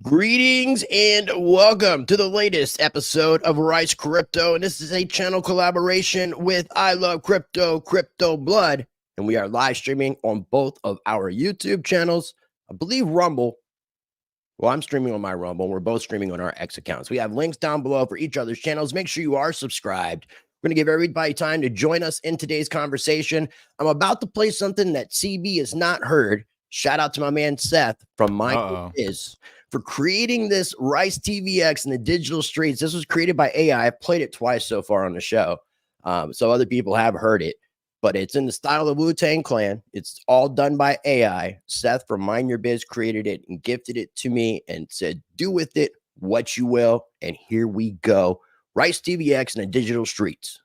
Greetings and welcome to the latest episode of Rice Crypto. And this is a channel collaboration with I Love Crypto, Crypto Blood. And we are live streaming on both of our YouTube channels. I believe Rumble. Well, I'm streaming on my Rumble. We're both streaming on our X accounts. We have links down below for each other's channels. Make sure you are subscribed. We're going to give everybody time to join us in today's conversation. I'm about to play something that CB has not heard. Shout out to my man Seth from My Is for creating this Rice TVX in the digital streets. This was created by AI. I've played it twice so far on the show. So other people have heard it, but it's in the style of Wu-Tang Clan. It's all done by AI. Seth from Mind Your Biz created it and gifted it to me and said, do with it what you will. And here we go. Rice TVX in the digital streets.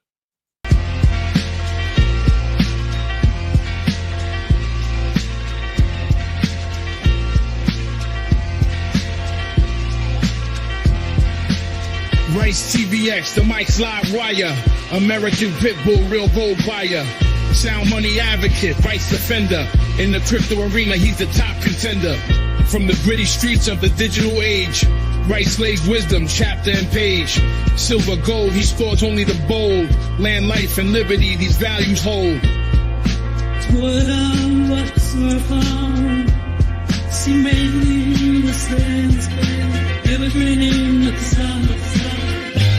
Rice TVX, the Mike's live wire. American Pitbull, real gold buyer. Sound money advocate, Rice defender. In the crypto arena, he's the top contender. From the gritty streets of the digital age, Rice slaves wisdom, chapter and page. Silver, gold, he stores only the bold. Land, life, and liberty, these values hold. What's found? See me, the sands, evergreen at the sound of the sound.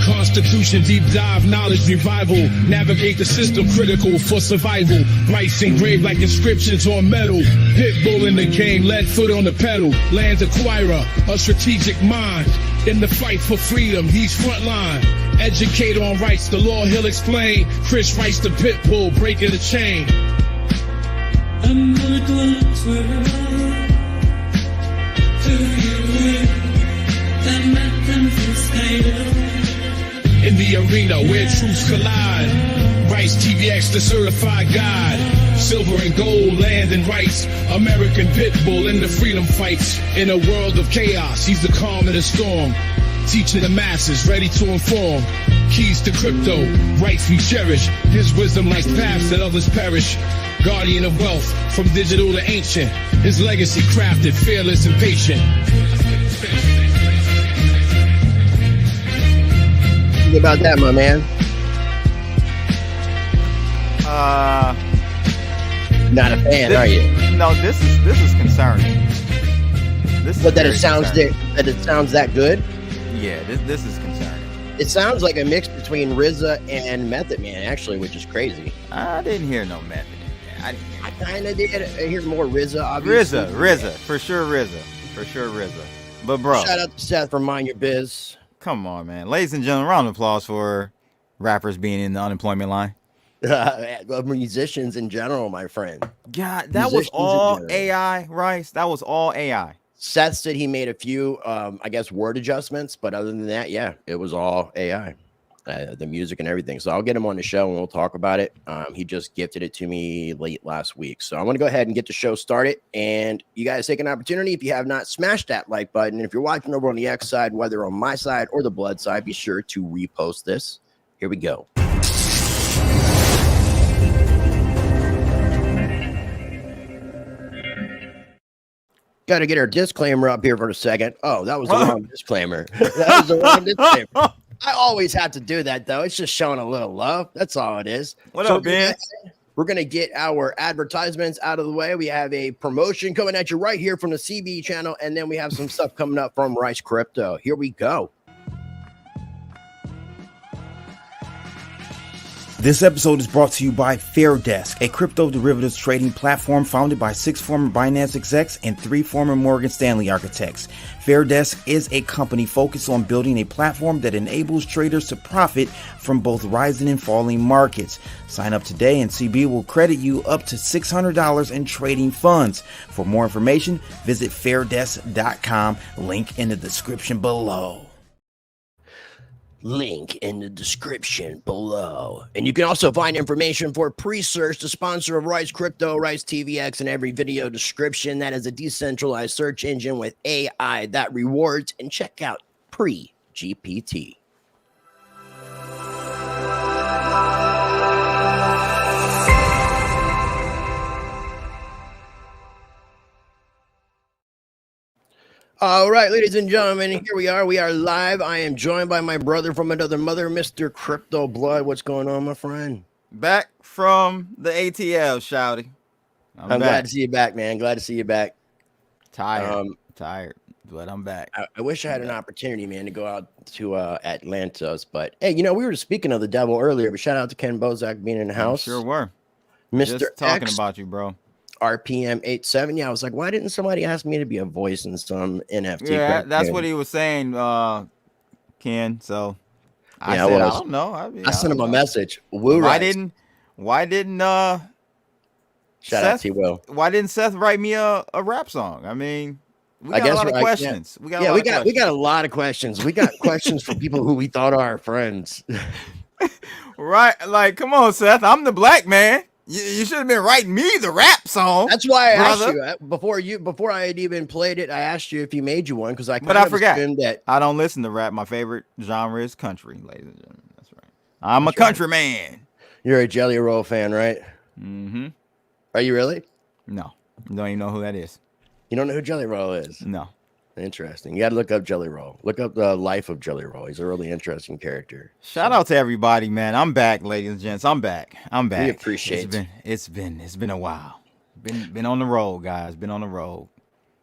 Constitution, deep dive, knowledge revival. Navigate the system, critical for survival. Rice engraved like inscriptions on metal. Pitbull in the game, lead foot on the pedal. Land acquirer, a strategic mind. In the fight for freedom, he's frontline. Educator on rights, the law he'll explain. Chris Rice, the Pitbull, breaking the chain. I'm gonna go to you. That methamphetamine. In the arena where truths collide, Rice TVX, the certified guide. Silver and gold, land and rights. American Pitbull in the freedom fights. In a world of chaos, he's the calm in the storm. Teaching the masses, ready to inform. Keys to crypto, rights we cherish. His wisdom like paths that others perish. Guardian of wealth, from digital to ancient. His legacy crafted, fearless and patient. About that, my man. Not a fan, are you? No, this is concerning. But that it sounds that good. Yeah, this is concerning. It sounds like a mix between RZA and Method Man, actually, which is crazy. I didn't hear no Method Man. I kind of did. I hear more RZA, obviously. RZA, for sure RZA. But bro, shout out to Seth from Mind Your Biz. Come on, man. Ladies and gentlemen, round of applause for rappers being in the unemployment line. Musicians in general, my friend. God, that was all AI, Rice. That was all AI. Seth said he made a few, I guess, word adjustments, but other than that, yeah, it was all AI, the music and everything. So I'll get him on the show and we'll talk about it. He just gifted it to me late last week. So I'm going to go ahead and get the show started. And you guys take an opportunity. If you have not, smash that like button. And if you're watching over on the X side, whether on my side or the Blood side, be sure to repost this. Here we go. Got to get our disclaimer up here for a second. Oh, that was the wrong disclaimer. That was the wrong disclaimer. I always have to do that, though. It's just showing a little love. That's all it is. What up, Ben? We're going to get our advertisements out of the way. We have a promotion coming at you right here from the CB channel, and then we have some stuff coming up from Rice Crypto. Here we go. This episode is brought to you by FairDesk, a crypto derivatives trading platform founded by 6 former Binance execs and 3 former Morgan Stanley architects. FairDesk is a company focused on building a platform that enables traders to profit from both rising and falling markets. Sign up today and CB will credit you up to $600 in trading funds. For more information, visit fairdesk.com, link in the description below. Link in the description below. And you can also find information for Pre-Search, the sponsor of Rice Crypto, Rice TVX, in every video description. That is a decentralized search engine with AI that rewards. And check out Pre-GPT. All right, ladies and gentlemen, here we are. We are live. I am joined by my brother from another mother, Mr. Crypto Blood. What's going on, my friend? Back from the ATL, shouty. I'm glad back. to see you back, man. Glad to see you back. Tired, but I'm back. I wish I had an opportunity, man, to go out to Atlantis. But hey, you know, we were speaking of the devil earlier, but shout out to Ken Bozak being in the house. Sure were. Mr. Just talking X, about you, bro. RPM 87. Yeah, I was like, why didn't somebody ask me to be a voice in some NFT? Yeah, that's what he was saying, Ken. So I Yeah, said, I don't know. I sent him a message. Why didn't shout out to you, Will. Why didn't Seth write me a rap song? I mean, we got a lot of questions. We got a lot of questions. We got questions from people who we thought are our friends. Right? Like, come on, Seth. I'm the black man. You should have been writing me the rap song. That's why I asked you before I had even played it. I asked you if you made you one because I forgot that I don't listen to rap. My favorite genre is country, ladies and gentlemen. That's right. I'm a country man. You're a Jelly Roll fan, right? Mm-hmm. Are you really? No, you don't even know who that is. You don't know who Jelly Roll is? No. Interesting. You got to look up Jelly Roll. Look up the life of Jelly Roll. He's a really interesting character. Shout out to everybody, man. I'm back, ladies and gents. I'm back. We appreciate it. It's been a while. Been on the road, guys. Been on the road.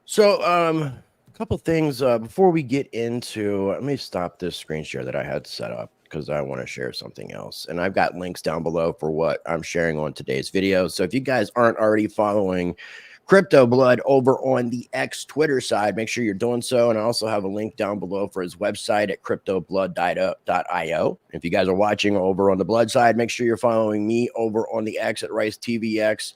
So, a couple things before we get into. Let me stop this screen share that I had set up because I want to share something else. And I've got links down below for what I'm sharing on today's video. So if you guys aren't already following Crypto Blood over on the X Twitter side, make sure you're doing so. And I also have a link down below for his website at cryptoblood.io. If you guys are watching over on the Blood side, make sure you're following me over on the X at RiceTVX.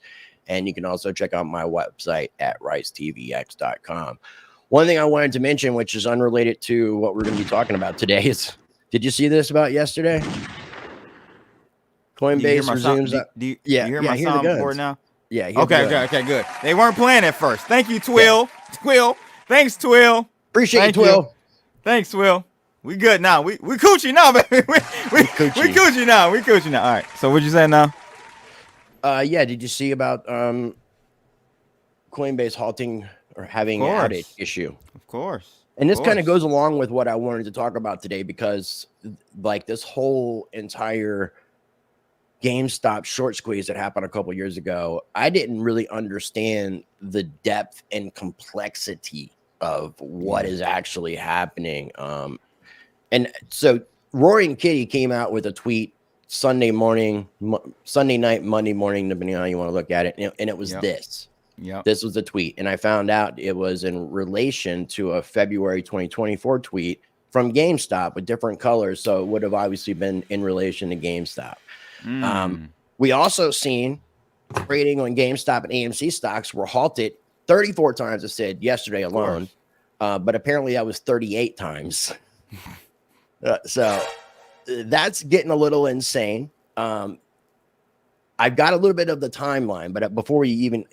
And you can also check out my website at ricetvx.com. One thing I wanted to mention, which is unrelated to what we're going to be talking about today, is did you see this about yesterday? Coinbase resumes. Do you hear my soundboard now? Yeah. Okay, good. They weren't playing at first. Thank you, Twill. Yeah. Twill. Thanks, Twill. Appreciate you, Twill. Thanks, Twill. We good now. We Coochie now, baby. We Coochie now. We Coochie now. All right. So what you saying now? Yeah. Did you see about Coinbase halting or having an outage issue? Of course. And this kind of goes along with what I wanted to talk about today because, like, this whole entire GameStop short squeeze that happened a couple years ago, I didn't really understand the depth and complexity of what is actually happening. And so Roaring Kitty came out with a tweet Sunday night, Monday morning, depending on how you want to look at it. And it was this. Yeah, this was the tweet. And I found out it was in relation to a February 2024 tweet from GameStop with different colors. So it would have obviously been in relation to GameStop. We also seen trading on GameStop and AMC stocks were halted 34 times, it said yesterday alone. But apparently that was 38 times. So that's getting a little insane. I've got a little bit of the timeline, but before we even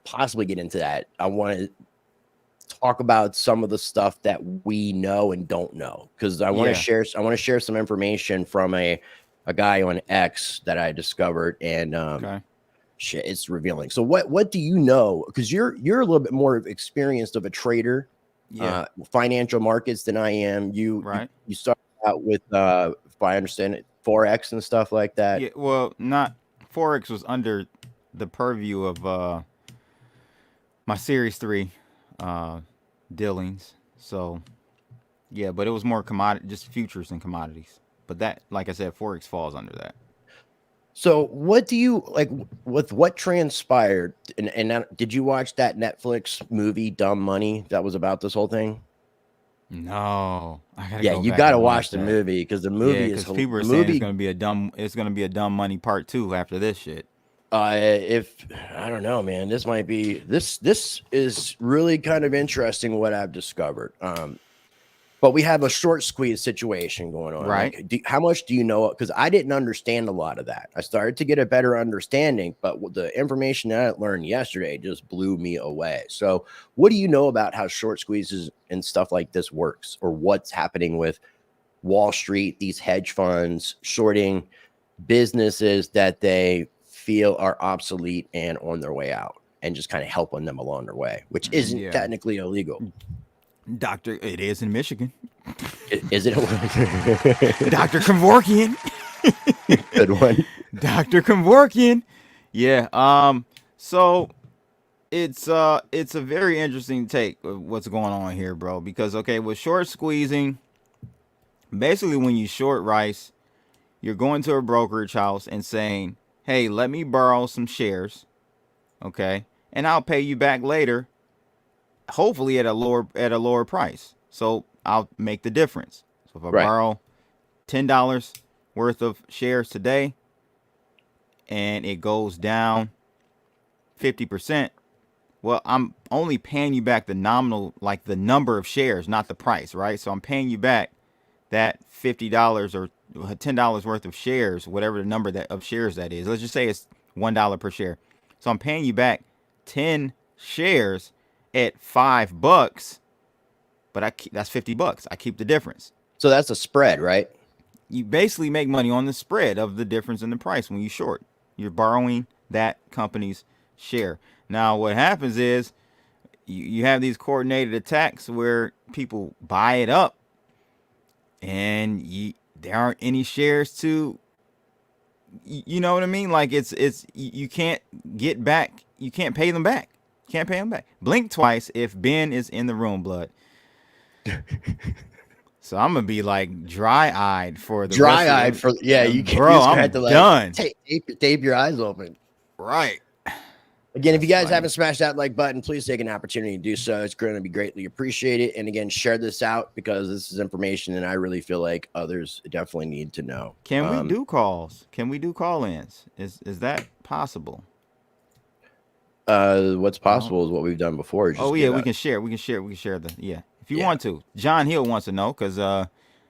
possibly get into that, I want to talk about some of the stuff that we know and don't know, because I want to share some information from a guy on X that I discovered, and shit, it's revealing. So what do you know? Because you're a little bit more experienced of a trader, financial markets than I am. You started out with, if I understand it, Forex and stuff like that. Yeah, well, not Forex was under the purview of my Series 3 dealings. So yeah, but it was more commodity, just futures and commodities. But that, like I said, Forex falls under that. So what do you like with what transpired? And did you watch that Netflix movie Dumb Money that was about this whole thing? No, you got to watch the movie, because the movie is people are saying it's going to be a dumb money part 2 after this shit. If I don't know, man, this might be this is really kind of interesting what I've discovered. But we have a short squeeze situation going on. Right. Like, how much do you know? Because I didn't understand a lot of that. I started to get a better understanding, but the information that I learned yesterday just blew me away. So what do you know about how short squeezes and stuff like this works, or what's happening with Wall Street, these hedge funds shorting businesses that they feel are obsolete and on their way out, and just kind of helping them along their way, which isn't technically illegal? Doctor, it is in Michigan. Is it? Dr. Kevorkian. Good one. Dr. Kevorkian. Yeah. So it's a very interesting take of what's going on here, bro. Because okay, with short squeezing, basically when you short Rice, you're going to a brokerage house and saying, hey, let me borrow some shares, okay, and I'll pay you back later, hopefully at a lower price. So I'll make the difference. So if I borrow $10 worth of shares today and it goes down 50%, well, I'm only paying you back the nominal, like the number of shares, not the price, right? So I'm paying you back that $50 or $10 worth of shares, whatever the number of shares that is. Let's just say it's $1 per share. So I'm paying you back 10 shares at $5, but that's $50. I keep the difference. So that's a spread, right? You basically make money on the spread of the difference in the price when you short. You're borrowing that company's share. Now, what happens is you have these coordinated attacks where people buy it up, and there aren't any shares to, you know what I mean? Like you can't get back. You can't pay them back. Can't pay them back. Blink twice if Ben is in the room, blood. So I'm gonna be like dry-eyed for the dry-eyed for you can't, bro. I'm have to, like, done. Tape your eyes open. Right. Again, if you guys haven't smashed that like button, please take an opportunity to do so. It's going to be greatly appreciated. And again, share this out because this is information and I really feel like others definitely need to know. Can we do calls? Can we do call-ins? Is that possible? What's possible is what we've done before. We can share. We can share the if you want to. John Hill wants to know because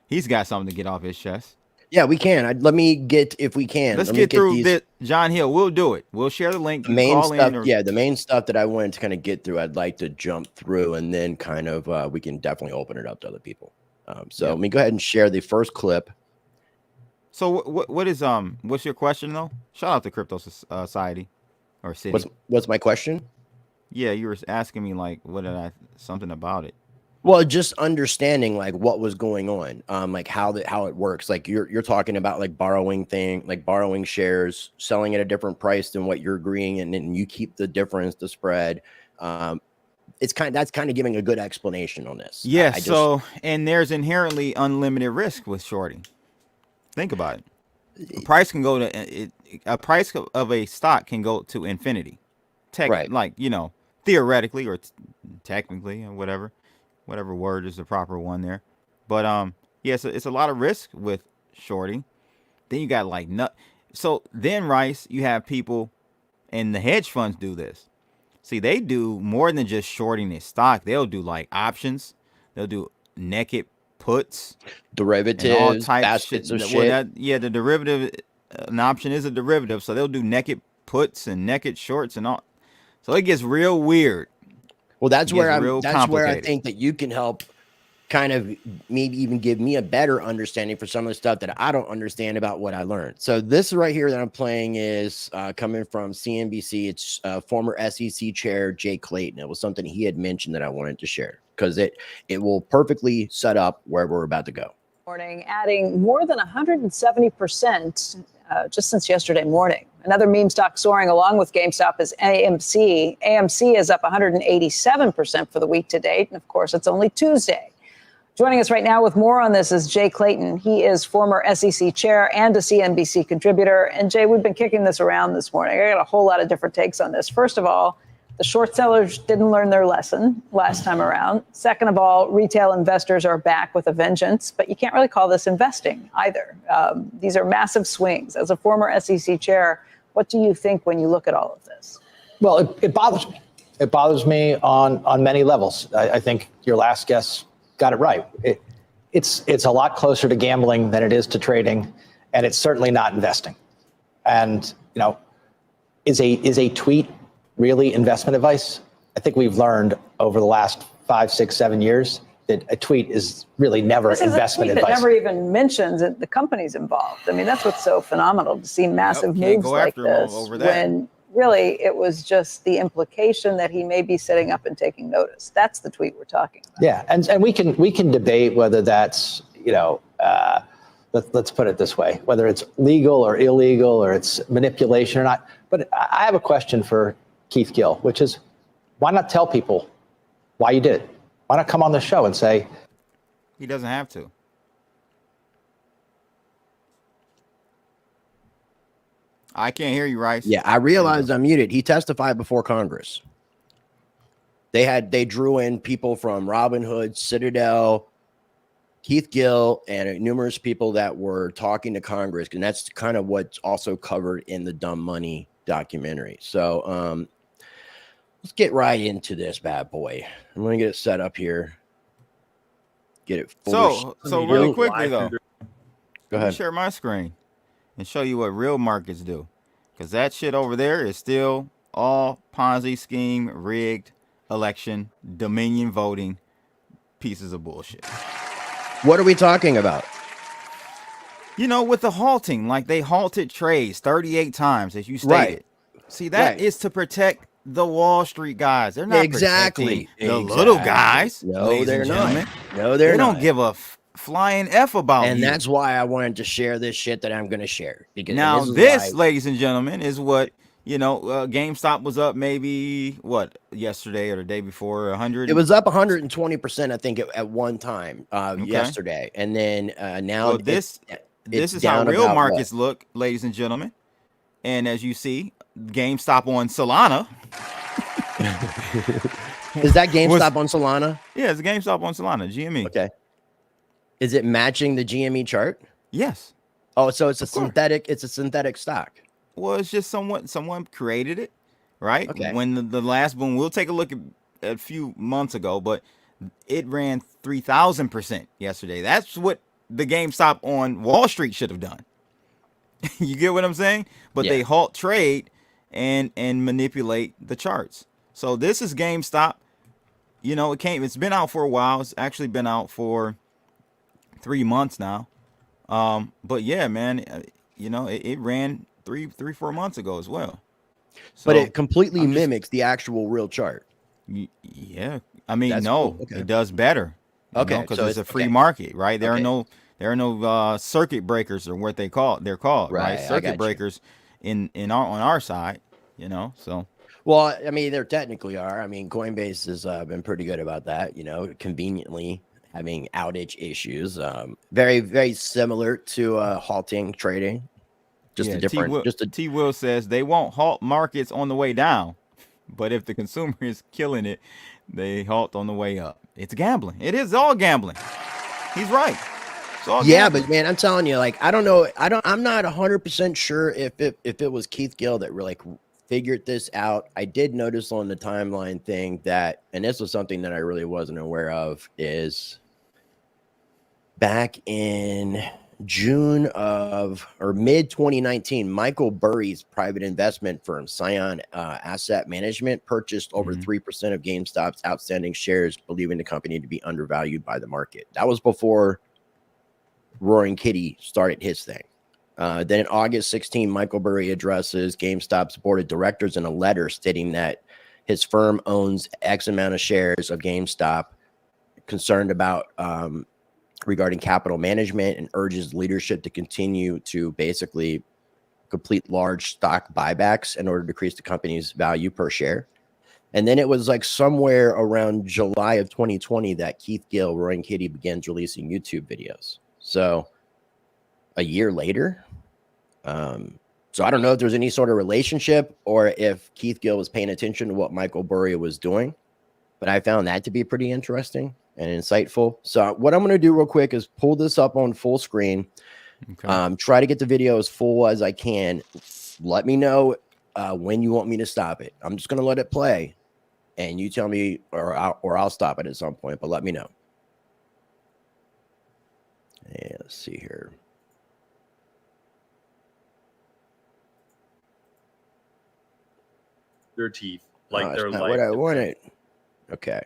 he's got something to get off his chest. Yeah, we can. Let me get, if we can. Let's get through this. John Hill, we'll do it. We'll share the link. The main stuff, the main stuff that I wanted to kind of get through, I'd like to jump through, and then kind of we can definitely open it up to other people. Let me go ahead and share the first clip. So what's your question though? Shout out to Crypto Society or City. What's my question? Yeah, you were asking me like something about it. Well, just understanding like what was going on, like how it works. Like you're talking about like borrowing shares, selling at a different price than what you're agreeing, and then you keep the difference, the spread. That's kind of giving a good explanation on this. Yeah. And there's inherently unlimited risk with shorting. Think about it. The price can go to a price of a stock can go to infinity. Like theoretically or technically or whatever word is the proper one there. But so it's a lot of risk with shorting. Then you got so then Rice, you have people, and the hedge funds do this. See, they do more than just shorting their stock. They'll do like options. They'll do naked puts, derivatives, all types baskets of shit. The derivative, an option is a derivative. So they'll do naked puts and naked shorts and all. So it gets real weird. Well, that's where I think that you can help kind of maybe even give me a better understanding for some of the stuff that I don't understand about what I learned. So this right here that I'm playing is coming from CNBC. It's former SEC chair Jay Clayton. It was something he had mentioned that I wanted to share because it will perfectly set up where we're about to go. Morning, adding more than 170% just since yesterday morning. Another meme stock soaring along with GameStop is AMC. AMC is up 187% for the week to date. And of course, it's only Tuesday. Joining us right now with more on this is Jay Clayton. He is former SEC chair and a CNBC contributor. And Jay, we've been kicking this around this morning. I got a whole lot of different takes on this. First of all, the short sellers didn't learn their lesson last time around. Second of all, retail investors are back with a vengeance, but you can't really call this investing either. These are massive swings. As a former SEC chair, what do you think when you look at all of this? Well, it bothers me. It bothers me on many levels. I think your last guest got it right. It's a lot closer to gambling than it is to trading, and it's certainly not investing. And is a tweet really investment advice? I think we've learned over the last 5, 6, 7 years that a tweet is really never investment advice. That never even mentions the companies involved. I mean, that's what's so phenomenal to see massive moves like this really, it was just the implication that he may be sitting up and taking notice. That's the tweet we're talking about. Yeah, and we can debate whether that's, let's put it this way, whether it's legal or illegal or it's manipulation or not. But I have a question for Keith Gill, which is, why not tell people why you did it? Why not come on the show and say? He doesn't have to. I can't hear you, Rice. Yeah, I realized I'm muted. He testified before Congress. They drew in people from Robinhood, Citadel, Keith Gill, and numerous people that were talking to Congress, and that's kind of what's also covered in the Dumb Money documentary. So let's get right into this bad boy. I'm gonna get it set up here. Get it. So really quickly though, go let ahead. me share my screen and show you what real markets do, because that shit over there is still all Ponzi scheme, rigged election, Dominion voting pieces of bullshit. What are we talking about? With the halting, like they halted trades 38 times, as you stated. Right. See, that is to protect the Wall Street guys. They're not Exactly. protecting the little guys. No, they're not. Gentlemen. No, They they're not. don't give a flying F about And you. that's why I wanted to share this shit that I'm going to share. Because Now, this is why- ladies and gentlemen, is what, GameStop was up maybe, yesterday or the day before, 100? it was up 120%, I think, at one time yesterday. And then now Well, this is how down real about markets look, ladies and gentlemen. And as you see, GameStop on Solana. Is that GameStop on Solana? Yeah, it's GameStop on Solana, GME. Okay. Is it matching the GME chart? Yes. Oh, so it's a Of course. synthetic. It's a synthetic stock. Well, it's just someone created it, right? Okay. When the last boom, we'll take a look at a few months ago, but it ran 3,000% yesterday. That's what the GameStop on Wall Street should have done. You get what I'm saying? But they halt trade and manipulate the charts. So this is GameStop. It's been out for a while. It's actually been out for 3 months now. But yeah, man, it ran 4 months ago as well. So But it completely mimics the actual real chart. yeah, I mean, That's no, cool. Okay. it does better. Okay, because so it's a it's- free okay. market, right? There Okay. are no circuit breakers, or what they're called, Right, I got Circuit you. breakers on our side, so. Well, I mean, there technically are. I mean, Coinbase has been pretty good about that, conveniently having outage issues. Very, very similar to halting trading. Just a different. T. Will says they won't halt markets on the way down, but if the consumer is killing it, they halt on the way up. It's gambling. It is all gambling. He's right. It's all gambling. But man, I'm telling you, like, I don't know. I'm not 100% sure if it was Keith Gill that really figured this out. I did notice on the timeline thing that, and this was something that I really wasn't aware of, is back in June or mid 2019, Michael Burry's private investment firm, Scion Asset Management, purchased over 3% of GameStop's outstanding shares, believing the company to be undervalued by the market. That was before Roaring Kitty started his thing. Then in August 16, Michael Burry addresses GameStop's board of directors in a letter stating that his firm owns X amount of shares of GameStop, concerned about regarding capital management, and urges leadership to continue to basically complete large stock buybacks in order to decrease the company's value per share. And then it was like somewhere around July of 2020 that Keith Gill, Roaring Kitty, begins releasing YouTube videos. So a year later. So I don't know if there's any sort of relationship or if Keith Gill was paying attention to what Michael Burry was doing, but I found that to be pretty interesting and insightful. So what I'm going to do real quick is pull this up on full screen. Okay. Try to get the video as full as I can. Let me know when you want me to stop it. I'm just going to let it play, and you tell me, or I'll stop it at some point, but let me know. Yeah, let's see here. Their teeth, Oh, like it's their not life. what I wanted. Okay.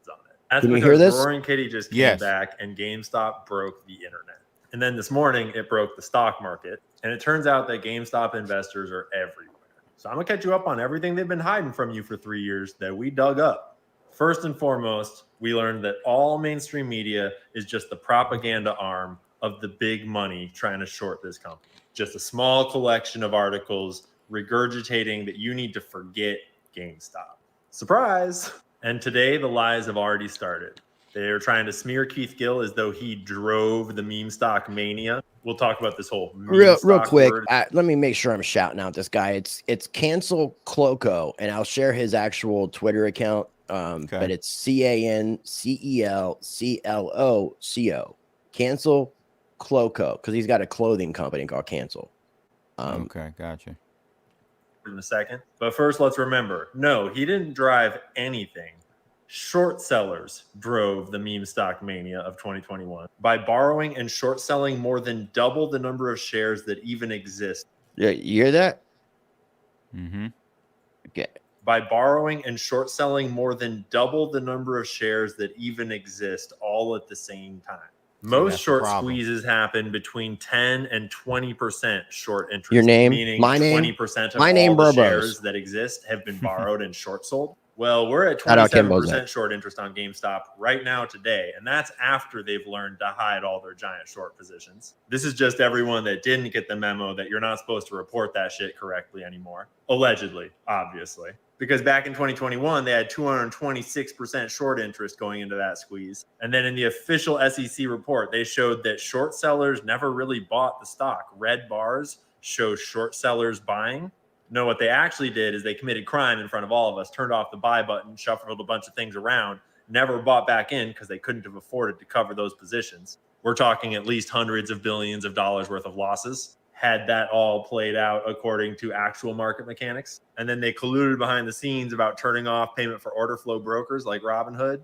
depends on it. That's Can you because hear this? Roaring Kitty just came Yes. back and GameStop broke the internet. And then this morning it broke the stock market. And it turns out that GameStop investors are everywhere. So I'm going to catch you up on everything they've been hiding from you for 3 years that we dug up. First and foremost, we learned that all mainstream media is just the propaganda arm of the big money trying to short this company. Just a small collection of articles regurgitating that you need to forget GameStop. Surprise! And today the lies have already started. They're trying to smear Keith Gill as though he drove the meme stock mania. We'll talk about this whole meme Real stock quick. word. Let me make sure I'm shouting out this guy. It's Cancel Cloco, and I'll share his actual Twitter account. But it's CANCELCLOCO. Cancel Cloco, because he's got a clothing company called Cancel. Okay, gotcha. In a second. But first, let's remember, no, he didn't drive anything. Short sellers drove the meme stock mania of 2021 by borrowing and short selling more than double the number of shares that even exist. Yeah, you hear that? Mm-hmm. Okay. By borrowing and short selling more than double the number of shares that even exist all at the same time. Most short squeezes happen between 10 and 20% short interest. Your name? Meaning My name? 20% of My all name, the Burbos. shares that exist have been borrowed and short sold. Well, we're at Shout out Kim 27% short interest on GameStop right now today, and that's after they've learned to hide all their giant short positions. This is just everyone that didn't get the memo that you're not supposed to report that shit correctly anymore. Allegedly, obviously. Because back in 2021, they had 226% short interest going into that squeeze. And then in the official SEC report, they showed that short sellers never really bought the stock. Red bars show short sellers buying. No, what they actually did is they committed crime in front of all of us, turned off the buy button, shuffled a bunch of things around, never bought back in because they couldn't have afforded to cover those positions. We're talking at least hundreds of billions of dollars worth of losses had that all played out according to actual market mechanics. And then they colluded behind the scenes about turning off payment for order flow brokers like Robinhood,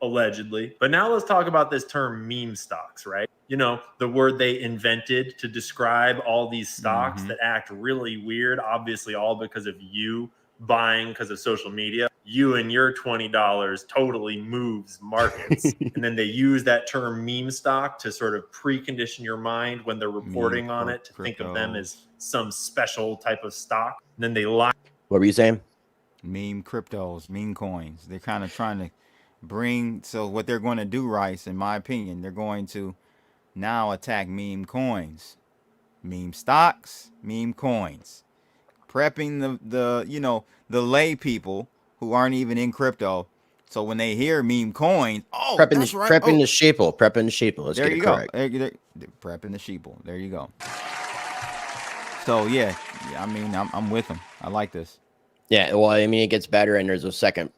allegedly. But now let's talk about this term meme stocks, right? You know, the word they invented to describe all these stocks that act really weird, obviously all because of you buying because of social media. You and your $20 totally moves markets. And then they use that term meme stock to sort of precondition your mind when they're reporting on it to think of them as some special type of stock. And then they lie. What were you saying? Meme cryptos, meme coins. They're kind of trying to bring, so what they're going to do, Rice, in my opinion, they're going to now attack meme coins, meme stocks, meme coins, prepping the you know, the lay people who aren't even in crypto. So when they hear meme coins, oh, Prepping that's the right. prepping the sheeple. Prepping the sheeple. Let's There get you it go. correct. Prepping the sheeple. There you go. So yeah, I mean, I'm with them. I like this. Yeah, well, I mean, it gets better, and there's a second,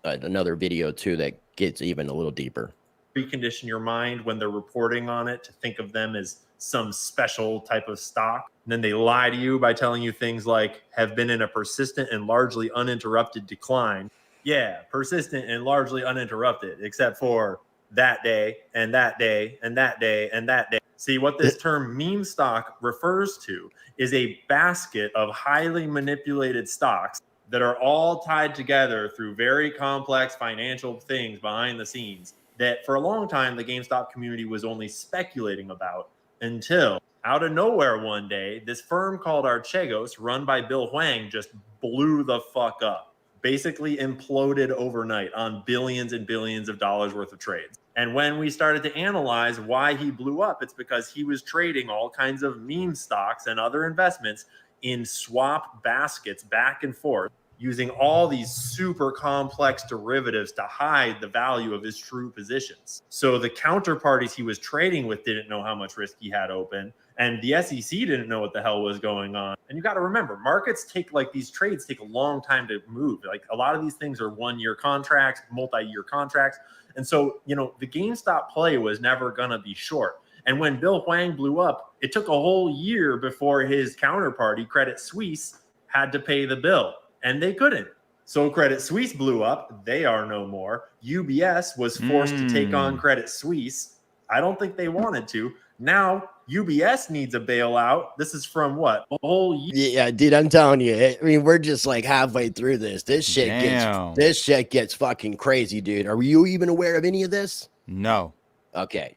another video too that gets even a little deeper. Precondition your mind when they're reporting on it to think of them as some special type of stock. And then they lie to you by telling you things like have been in a persistent and largely uninterrupted decline. Yeah, persistent and largely uninterrupted, except for that day and that day and that day and that day. See, what this term meme stock refers to is a basket of highly manipulated stocks that are all tied together through very complex financial things behind the scenes that for a long time the GameStop community was only speculating about until out of nowhere one day, this firm called Archegos, run by Bill Hwang, just blew the fuck up. Basically imploded overnight on billions and billions of dollars worth of trades. And when we started to analyze why he blew up, it's because he was trading all kinds of meme stocks and other investments in swap baskets back and forth, using all these super complex derivatives to hide the value of his true positions. So the counterparties he was trading with didn't know how much risk he had open, and the SEC didn't know what the hell was going on. And you got to remember, markets take, like, these trades take a long time to move. Like, a lot of these things are 1 year contracts, multi-year contracts. And so, you know, the GameStop play was never going to be short. And when Bill Hwang blew up, it took a whole year before his counterparty, Credit Suisse, had to pay the bill. And they couldn't. So Credit Suisse blew up. They are no more. UBS was forced to take on Credit Suisse. I don't think they wanted to. Now UBS needs a bailout. This is from what? A whole year. Yeah, dude, I'm telling you. I mean, we're just like halfway through this. This shit gets fucking crazy, dude. Are you even aware of any of this? No. Okay.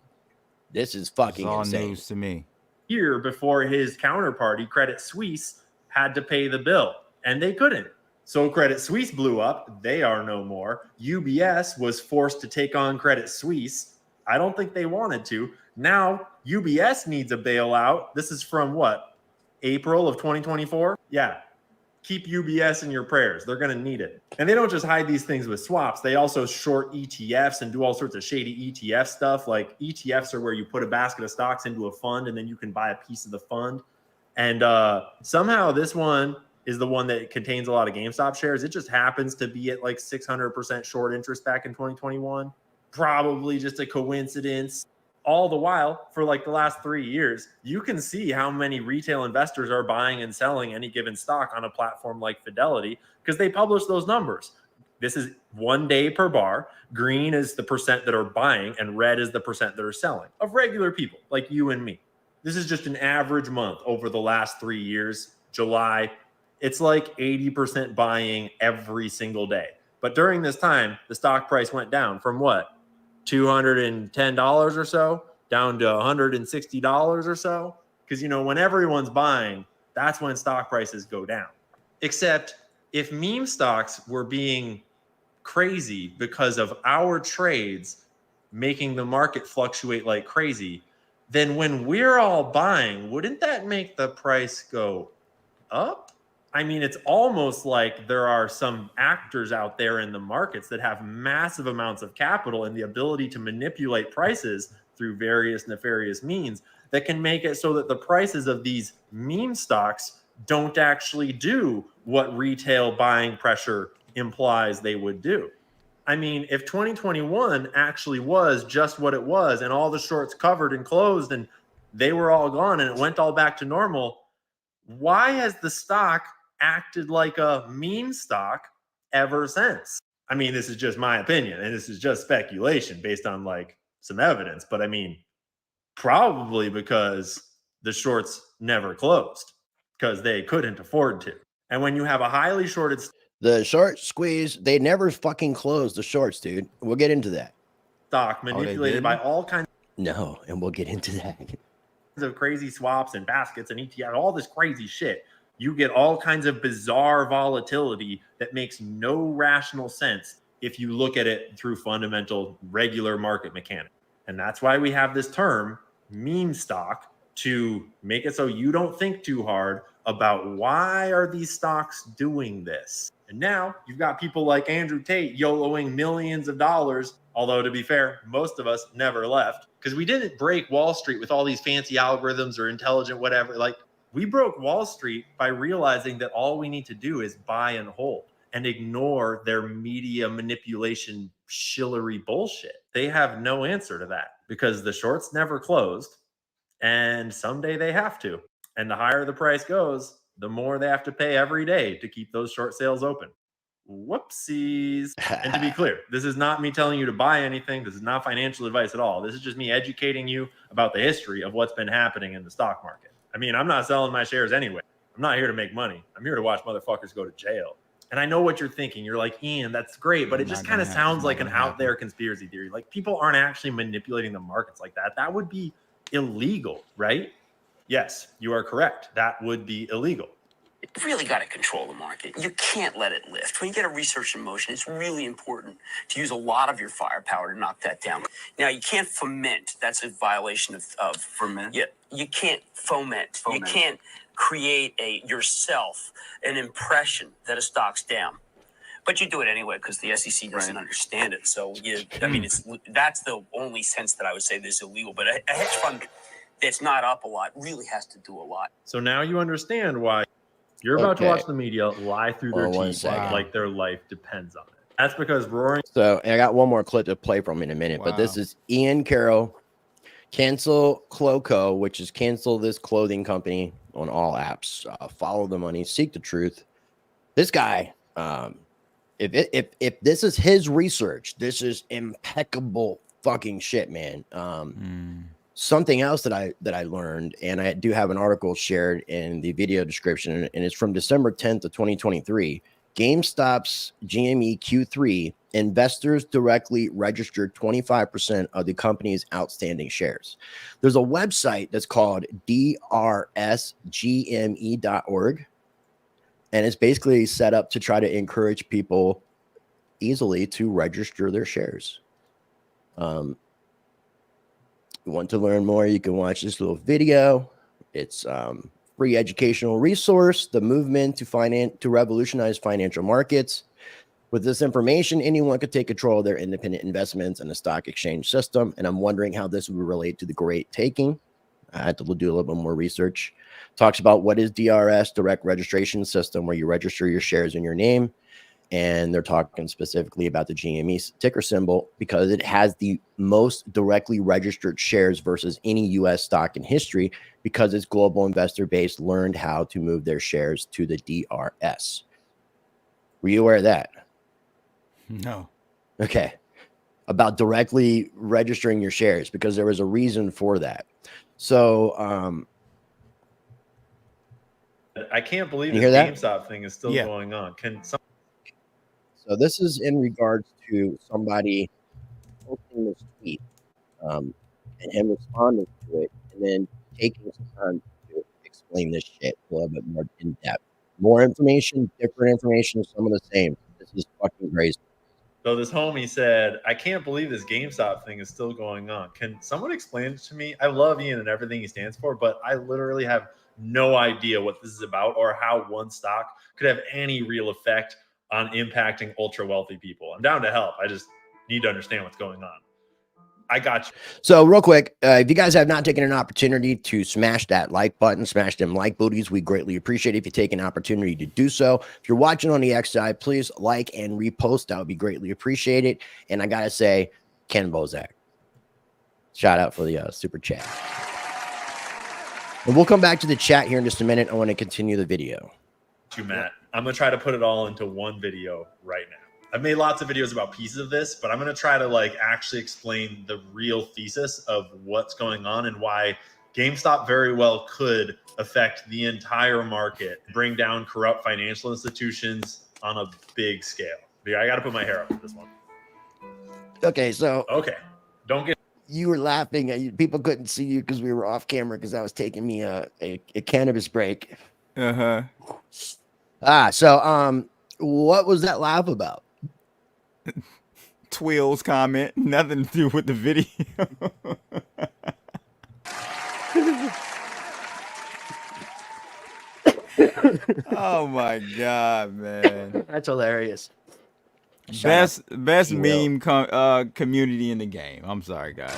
This is fucking it's all insane. news to me. Year before his counterparty, Credit Suisse, had to pay the bill. and they couldn't. So Credit Suisse blew up. They are no more. UBS was forced to take on Credit Suisse. I don't think they wanted to. Now UBS needs a bailout. This is from what? April of 2024? Yeah. Keep UBS in your prayers. They're going to need it. And they don't just hide these things with swaps. They also short ETFs and do all sorts of shady ETF stuff. Like ETFs are where you put a basket of stocks into a fund and then you can buy a piece of the fund. And somehow this one is the one that contains a lot of GameStop shares. It just happens to be at like 600% short interest back in 2021. Probably just a coincidence. All the while, for like the last 3 years, you can see how many retail investors are buying and selling any given stock on a platform like Fidelity because they publish those numbers. This is 1 day per bar. Green is the percent that are buying and red is the percent that are selling of regular people like you and me. This is just an average month over the last 3 years. July, it's like 80% buying every single day. But during this time, the stock price went down from what? $210 or so down to $160 or so. Because, you know, when everyone's buying, that's when stock prices go down. Except if meme stocks were being crazy because of our trades making the market fluctuate like crazy, then when we're all buying, wouldn't that make the price go up? I mean, it's almost like there are some actors out there in the markets that have massive amounts of capital and the ability to manipulate prices through various nefarious means that can make it so that the prices of these meme stocks don't actually do what retail buying pressure implies they would do. I mean, if 2021 actually was just what it was and all the shorts covered and closed and they were all gone and it went all back to normal, why has the stock acted like a meme stock ever since? I mean, this is just my opinion and this is just speculation based on like some evidence, but I mean, probably because the shorts never closed because they couldn't afford to. And when you have a highly shorted The short squeeze, they never fucking closed the shorts, dude. We'll get into that. stock manipulated by all kinds No, and we'll get into that. of crazy swaps and baskets and ETF, all this crazy shit, you get all kinds of bizarre volatility that makes no rational sense if you look at it through fundamental regular market mechanics. And that's why we have this term meme stock to make it so you don't think too hard about why are these stocks doing this. And now you've got people like Andrew Tate YOLOing millions of dollars, although to be fair, most of us never left because we didn't break Wall Street with all these fancy algorithms or intelligent whatever. Like, we broke Wall Street by realizing that all we need to do is buy and hold and ignore their media manipulation shillery bullshit. They have no answer to that because the shorts never closed and someday they have to. And the higher the price goes, the more they have to pay every day to keep those short sales open. Whoopsies. And to be clear, this is not me telling you to buy anything. This is not financial advice at all. This is just me educating you about the history of what's been happening in the stock market. I mean, I'm not selling my shares anyway. I'm not here to make money. I'm here to watch motherfuckers go to jail. And I know what you're thinking. You're like, Ian, that's great, but it just kind of sounds like an out there conspiracy theory. Like, people aren't actually manipulating the markets like that. That would be illegal, right? Yes, you are correct. That would be illegal. You really got to control the market. You can't let it lift. When you get a research in motion, it's really important to use a lot of your firepower to knock that down. Now, you can't foment. That's a violation of foment. Yeah, you can't foment. You can't create yourself an impression that a stock's down. But you do it anyway because the SEC doesn't understand it. So, I mean, that's the only sense that I would say this is illegal. But a hedge fund that's not up a lot really has to do a lot. So now you understand why you're about to watch the media lie through their teeth like their life depends on it. That's because roaring. So I got one more clip to play from in a minute, but this is Ian Carroll. Cancel Cloco, which is cancel this clothing company on all apps. Follow the money, seek the truth. This guy, if this is his research, this is impeccable fucking shit, man. Something else that I learned, and I do have an article shared in the video description, and it's from December 10th of 2023. GameStop's GME Q3 investors directly registered 25% of the company's outstanding shares. There's a website that's called drsgme.org. And it's basically set up to try to encourage people easily to register their shares. You want to learn more, you can watch this little video. It's free educational resource, the movement to revolutionize financial markets. With this information, anyone could take control of their independent investments in the stock exchange system. And I'm wondering how this would relate to the great taking. I had to do a little bit more research. Talks about what is DRS, direct registration system, where you register your shares in your name. And they're talking specifically about the GME ticker symbol because it has the most directly registered shares versus any US stock in history, because its global investor base learned how to move their shares to the DRS. Were you aware of that? No. Okay. About directly registering your shares, because there was a reason for that. So I can't believe you the hear that? GameStop thing is still going on. So this is in regards to somebody posting this tweet and him responding to it, and then taking some time to explain this shit a little bit more in depth. More information, different information, some of the same. This is fucking crazy. So this homie said, I can't believe this GameStop thing is still going on. Can someone explain it to me? I love Ian and everything he stands for, but I literally have no idea what this is about or how one stock could have any real effect on impacting ultra wealthy people. I'm down to help. I just need to understand what's going on. I got you. So real quick, if you guys have not taken an opportunity to smash that like button, smash them like booties, we greatly appreciate it if you take an opportunity to do so. If you're watching on the X side, please like and repost. That would be greatly appreciated. And I got to say, Ken Bozak, shout out for the super chat. And we'll come back to the chat here in just a minute. I want to continue the video. Matt, I'm going to try to put it all into one video right now. I've made lots of videos about pieces of this, but I'm going to try to actually explain the real thesis of what's going on and why GameStop very well could affect the entire market, bring down corrupt financial institutions on a big scale. I got to put my hair up for this one. Okay, so don't get. You were laughing. People couldn't see you because we were off camera because I was taking me a cannabis break. Uh-huh. So what was that laugh about? Twill's comment, nothing to do with the video. Oh my god, man, that's hilarious. Best meme community in the game. I'm sorry, guys.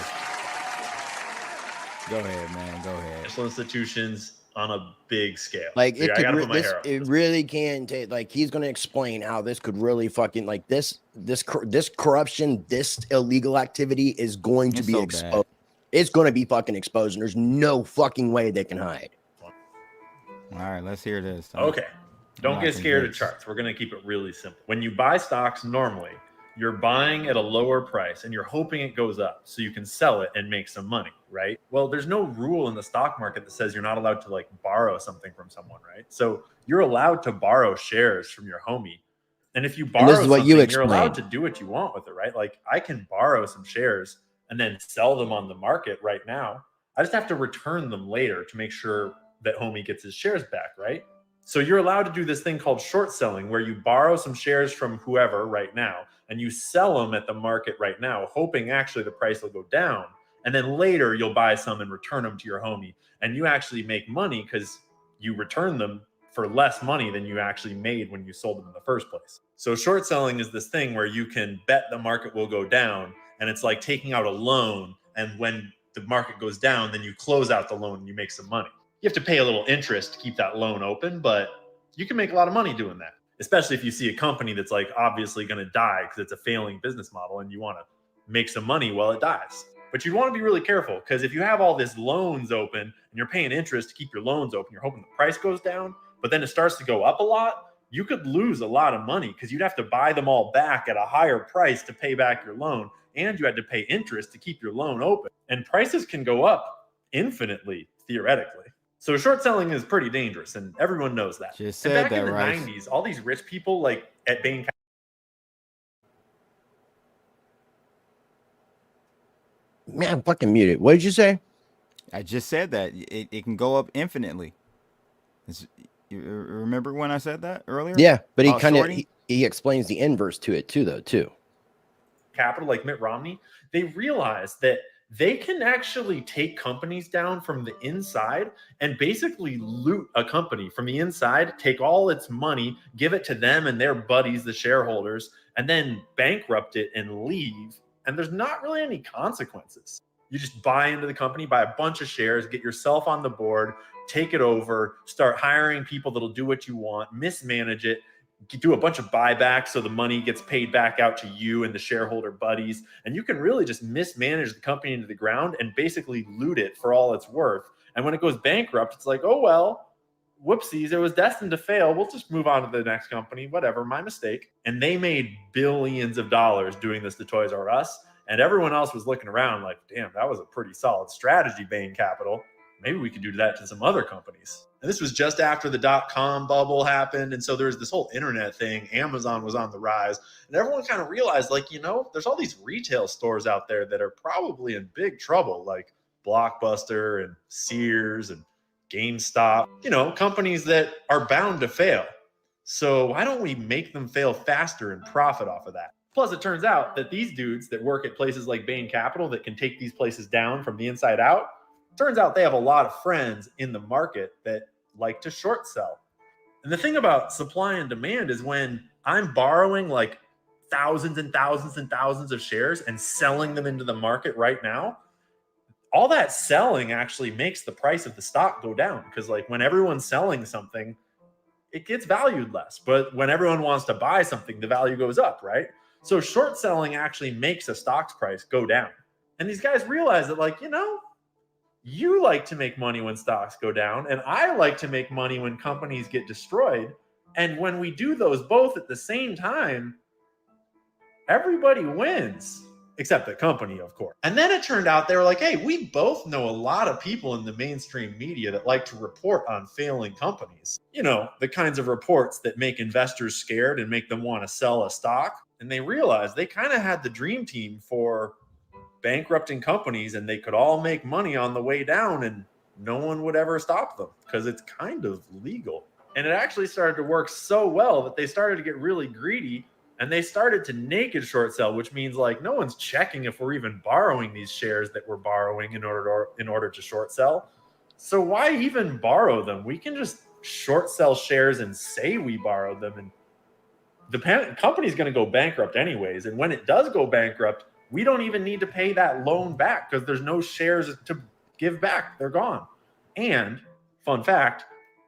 Go ahead, man. Go ahead. Financial institutions on a big scale. It really can take, he's going to explain how this could really fucking this corruption, this illegal activity is going to be exposed. It's going to be fucking exposed, and there's no fucking way they can hide. All right, let's hear this. Okay. Don't get scared of charts. We're going to keep it really simple. When you buy stocks normally, you're buying at a lower price and you're hoping it goes up so you can sell it and make some money, right? Well, there's no rule in the stock market that says you're not allowed to borrow something from someone, right? So you're allowed to borrow shares from your homie. And if you borrow something, you're allowed to do what you want with it, right? I can borrow some shares and then sell them on the market right now. I just have to return them later to make sure that homie gets his shares back, right? So you're allowed to do this thing called short selling, where you borrow some shares from whoever right now, and you sell them at the market right now, hoping actually the price will go down. And then later you'll buy some and return them to your homie. And you actually make money because you return them for less money than you actually made when you sold them in the first place. So short selling is this thing where you can bet the market will go down. And it's like taking out a loan. And when the market goes down, then you close out the loan and you make some money. You have to pay a little interest to keep that loan open, but you can make a lot of money doing that, especially if you see a company that's obviously going to die because it's a failing business model and you want to make some money while it dies. But you want to be really careful, because if you have all these loans open and you're paying interest to keep your loans open, you're hoping the price goes down, but then it starts to go up a lot, you could lose a lot of money because you'd have to buy them all back at a higher price to pay back your loan, and you had to pay interest to keep your loan open. And prices can go up infinitely, theoretically. So short selling is pretty dangerous, and everyone knows that. Just and said back in the right. 90s, all these rich people at Bain. Man, I'm fucking muted. What did you say? I just said that it can go up infinitely. You remember when I said that earlier? Yeah, but he About kind of shorting? he explains the inverse to it too. Capital like Mitt Romney, they realize that they can actually take companies down from the inside and basically loot a company from the inside, take all its money, give it to them and their buddies, the shareholders, and then bankrupt it and leave. And there's not really any consequences. You just buy into the company, buy a bunch of shares, get yourself on the board, take it over, start hiring people that'll do what you want, mismanage it, do a bunch of buybacks so the money gets paid back out to you and the shareholder buddies. And you can really just mismanage the company into the ground and basically loot it for all it's worth. And when it goes bankrupt, it's like, oh, well, whoopsies, it was destined to fail. We'll just move on to the next company, whatever, my mistake. And they made billions of dollars doing this to Toys R Us. And everyone else was looking around like, damn, that was a pretty solid strategy, Bain Capital. Maybe we could do that to some other companies. And this was just after the dot-com bubble happened. And so there's this whole internet thing. Amazon was on the rise. And everyone kind of realized, like, you know, there's all these retail stores out there that are probably in big trouble, like Blockbuster and Sears and GameStop, you know, companies that are bound to fail. So why don't we make them fail faster and profit off of that? Plus, it turns out that these dudes that work at places like Bain Capital that can take these places down from the inside out, turns out they have a lot of friends in the market that like to short sell. And the thing about supply and demand is when I'm borrowing like thousands and thousands and thousands of shares and selling them into the market right now, all that selling actually makes the price of the stock go down, because like when everyone's selling something, it gets valued less. But when everyone wants to buy something, the value goes up, right? So short selling actually makes a stock's price go down. And these guys realize that, like, you know, you like to make money when stocks go down, and I like to make money when companies get destroyed. And when we do those both at the same time, everybody wins, except the company, of course. And then it turned out they were like, hey, we both know a lot of people in the mainstream media that like to report on failing companies. You know, the kinds of reports that make investors scared and make them want to sell a stock. And they realized they kind of had the dream team for bankrupting companies, and they could all make money on the way down and no one would ever stop them because it's kind of legal. And it actually started to work so well that they started to get really greedy, and they started to naked short sell, which means like no one's checking if we're even borrowing these shares that we're borrowing in order to short sell. So why even borrow them? We can just short sell shares and say we borrowed them, and the company's going to go bankrupt anyways. And when it does go bankrupt, we don't even need to pay that loan back because there's no shares to give back. They're gone. And fun fact,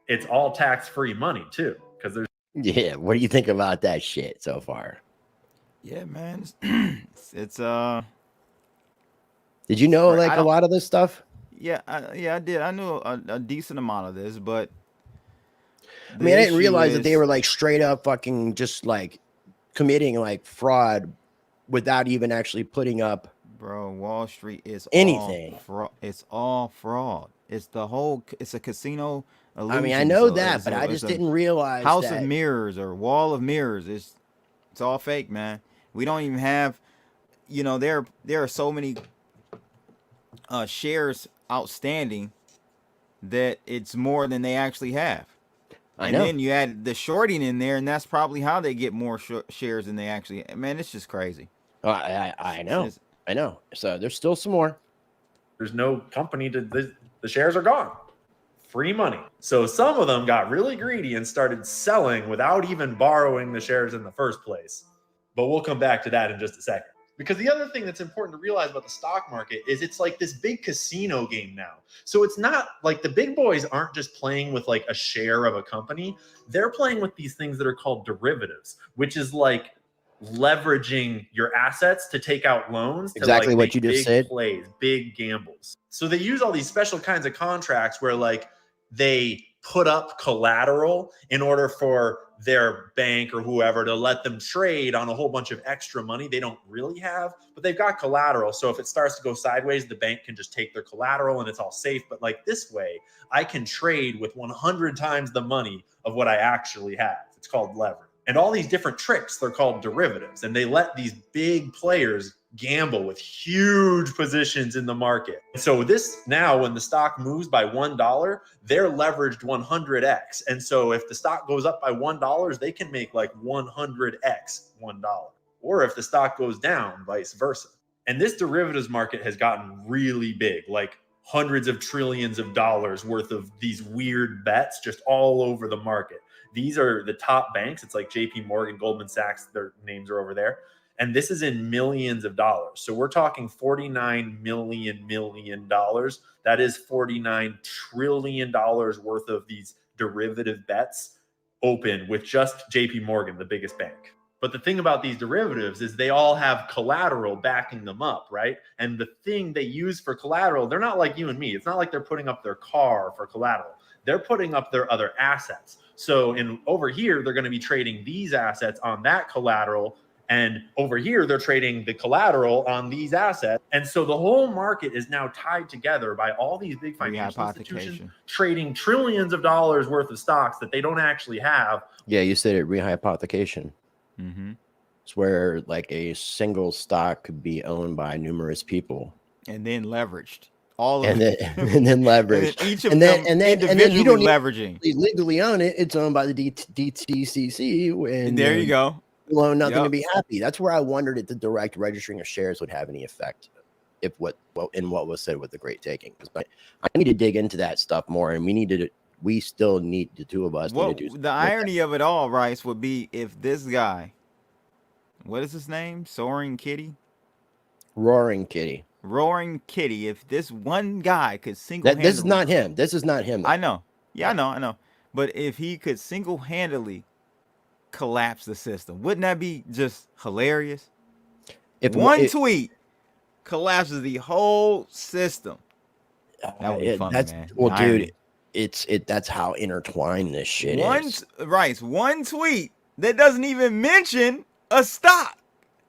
it's all tax-free money too, because there's. Yeah, what do you think about that shit so far? Yeah, man. It's Did you know like a lot of this stuff? Yeah, I did. I knew a decent amount of this, but I mean, I didn't realize that they were like straight up fucking just like committing like fraud without even actually putting up. Bro, Wall Street is anything. It's all fraud. It's a casino illusion. I mean, I know that, but I just didn't realize House of Mirrors or Wall of Mirrors. It's all fake, man. We don't even have, you know, there are so many shares outstanding that it's more than they actually have. And then you add the shorting in there, and that's probably how they get more shares than they actually. Man, it's just crazy. I know. So there's still some more. There's no company the shares are gone. Free money. So some of them got really greedy and started selling without even borrowing the shares in the first place. But we'll come back to that in just a second. Because the other thing that's important to realize about the stock market is it's like this big casino game now. So it's not like the big boys aren't just playing with like a share of a company. They're playing with these things that are called derivatives, which is like leveraging your assets to take out loans. Exactly to like what you just said. Plays, big gambles. So they use all these special kinds of contracts where like they put up collateral in order for their bank or whoever to let them trade on a whole bunch of extra money they don't really have, but they've got collateral. So if it starts to go sideways, the bank can just take their collateral and it's all safe. But like this way, I can trade with 100 times the money of what I actually have. It's called leverage. And all these different tricks, they're called derivatives. And they let these big players gamble with huge positions in the market. So this now, when the stock moves by $1, they're leveraged 100x. And so if the stock goes up by $1, they can make like 100x $1. Or if the stock goes down, vice versa. And this derivatives market has gotten really big, like hundreds of trillions of dollars worth of these weird bets just all over the market. These are the top banks. It's like JP Morgan, Goldman Sachs, their names are over there. And this is in millions of dollars. So we're talking $49 million. That is $49 trillion worth of these derivative bets open with just JP Morgan, the biggest bank. But the thing about these derivatives is they all have collateral backing them up, right? And the thing they use for collateral, they're not like you and me. It's not like they're putting up their car for collateral. They're putting up their other assets. So over here, they're going to be trading these assets on that collateral. And over here, they're trading the collateral on these assets. And so the whole market is now tied together by all these big financial institutions trading trillions of dollars worth of stocks that they don't actually have. Yeah, you said it, rehypothecation. Mm-hmm. It's where like a single stock could be owned by numerous people. And then leveraged. All of and it. then leveraged. And then each of them individually you don't leveraging. Legally own it. It's owned by the DTCC. And there you go. Alone, nothing to be happy. That's where I wondered if the direct registering of shares would have any effect, if what was said with the great taking. But I need to dig into that stuff more, and we still need the two of us. Well, to do the irony of it all, Rice, would be if this guy, what is his name? Roaring Kitty. If this one guy could single-handedly, this is not him. I know. Yeah, I know. But if he could single-handedly collapse the system, wouldn't that be just hilarious? If one tweet collapses the whole system, that would be funny, man. Well, dude, that's how intertwined this shit is. Right, one tweet that doesn't even mention a stock.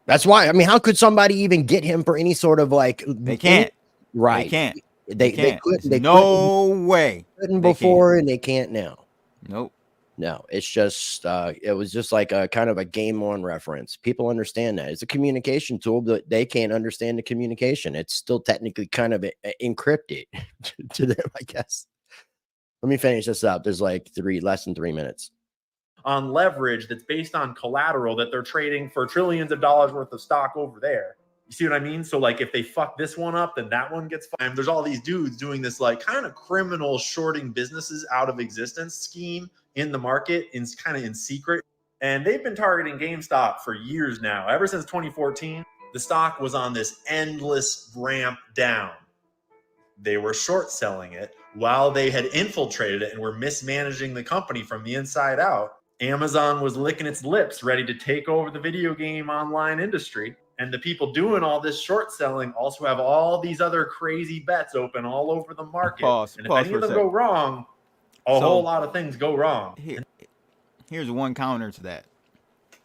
That's why. I mean, how could somebody even get him for any sort of like? They can't. Right. They can't. They couldn't. No way. Couldn't before, and they can't now. Nope. No, it's just it was just like a kind of a game on reference. People understand that it's a communication tool, but they can't understand the communication. It's still technically kind of encrypted to them, I guess. Let me finish this up. There's like less than 3 minutes. On leverage that's based on collateral that they're trading for trillions of dollars worth of stock over there. You see what I mean? So like if they fuck this one up, then that one gets fined. There's all these dudes doing this like kind of criminal shorting businesses out of existence scheme in the market, in kind of in secret. And they've been targeting GameStop for years now. Ever since 2014, the stock was on this endless ramp down. They were short selling it while they had infiltrated it and were mismanaging the company from the inside out. Amazon was licking its lips, ready to take over the video game online industry. And the people doing all this short selling also have all these other crazy bets open all over the market. And if any of them go wrong, a whole lot of things go wrong. Here's one counter to that.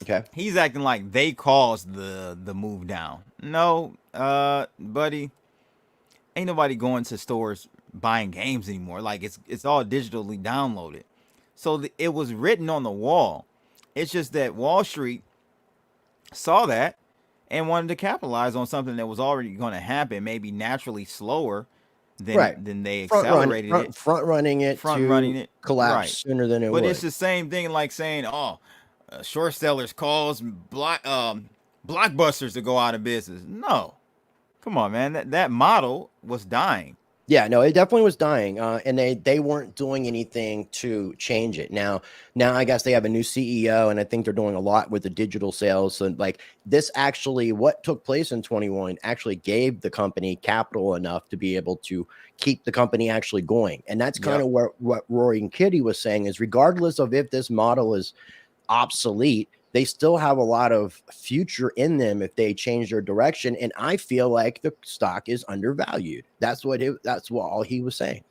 Okay. He's acting like they caused the move down. No, buddy. Ain't nobody going to stores buying games anymore. Like it's all digitally downloaded. So it was written on the wall. It's just that Wall Street saw that and wanted to capitalize on something that was already going to happen, maybe naturally slower than they accelerated it. Front running it, collapse sooner than it would. But it's the same thing like saying, short sellers cause blockbusters to go out of business. No. Come on, man. That model was dying. Yeah, no, it definitely was dying, and they weren't doing anything to change it. Now I guess they have a new CEO, and I think they're doing a lot with the digital sales. So like this actually, what took place in 21 actually gave the company capital enough to be able to keep the company actually going. And that's kind of what Roaring Kitty was saying is regardless of if this model is obsolete, they still have a lot of future in them if they change their direction. And I feel like the stock is undervalued. That's what all he was saying.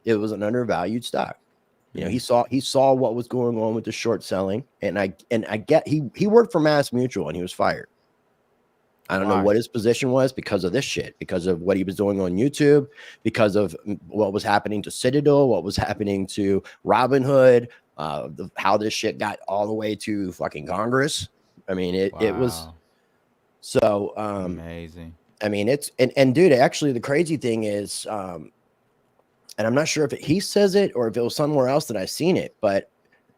It was an undervalued stock. You know, he saw what was going on with the short selling. And I get he worked for Mass Mutual and he was fired. I don't know what his position was because of this shit, because of what he was doing on YouTube, because of what was happening to Citadel, what was happening to Robinhood, how this shit got all the way to fucking Congress. I mean, it was So, Amazing. I mean, it's and dude, actually, the crazy thing is, and I'm not sure if he says it or if it was somewhere else that I seen it, but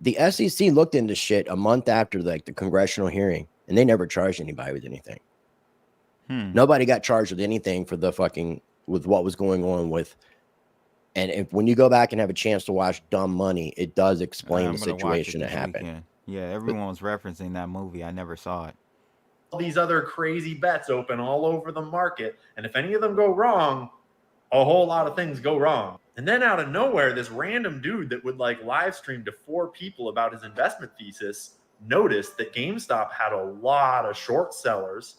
the SEC looked into shit a month after like the congressional hearing, and they never charged anybody with anything. Nobody got charged with anything for the fucking with what was going on with. And if when you go back and have a chance to watch Dumb Money, it does explain the situation that happened. Weekend. Yeah, everyone was referencing that movie. I never saw it. All these other crazy bets open all over the market, and if any of them go wrong, a whole lot of things go wrong. And then out of nowhere, this random dude that would like live stream to 4 people about his investment thesis noticed that GameStop had a lot of short sellers,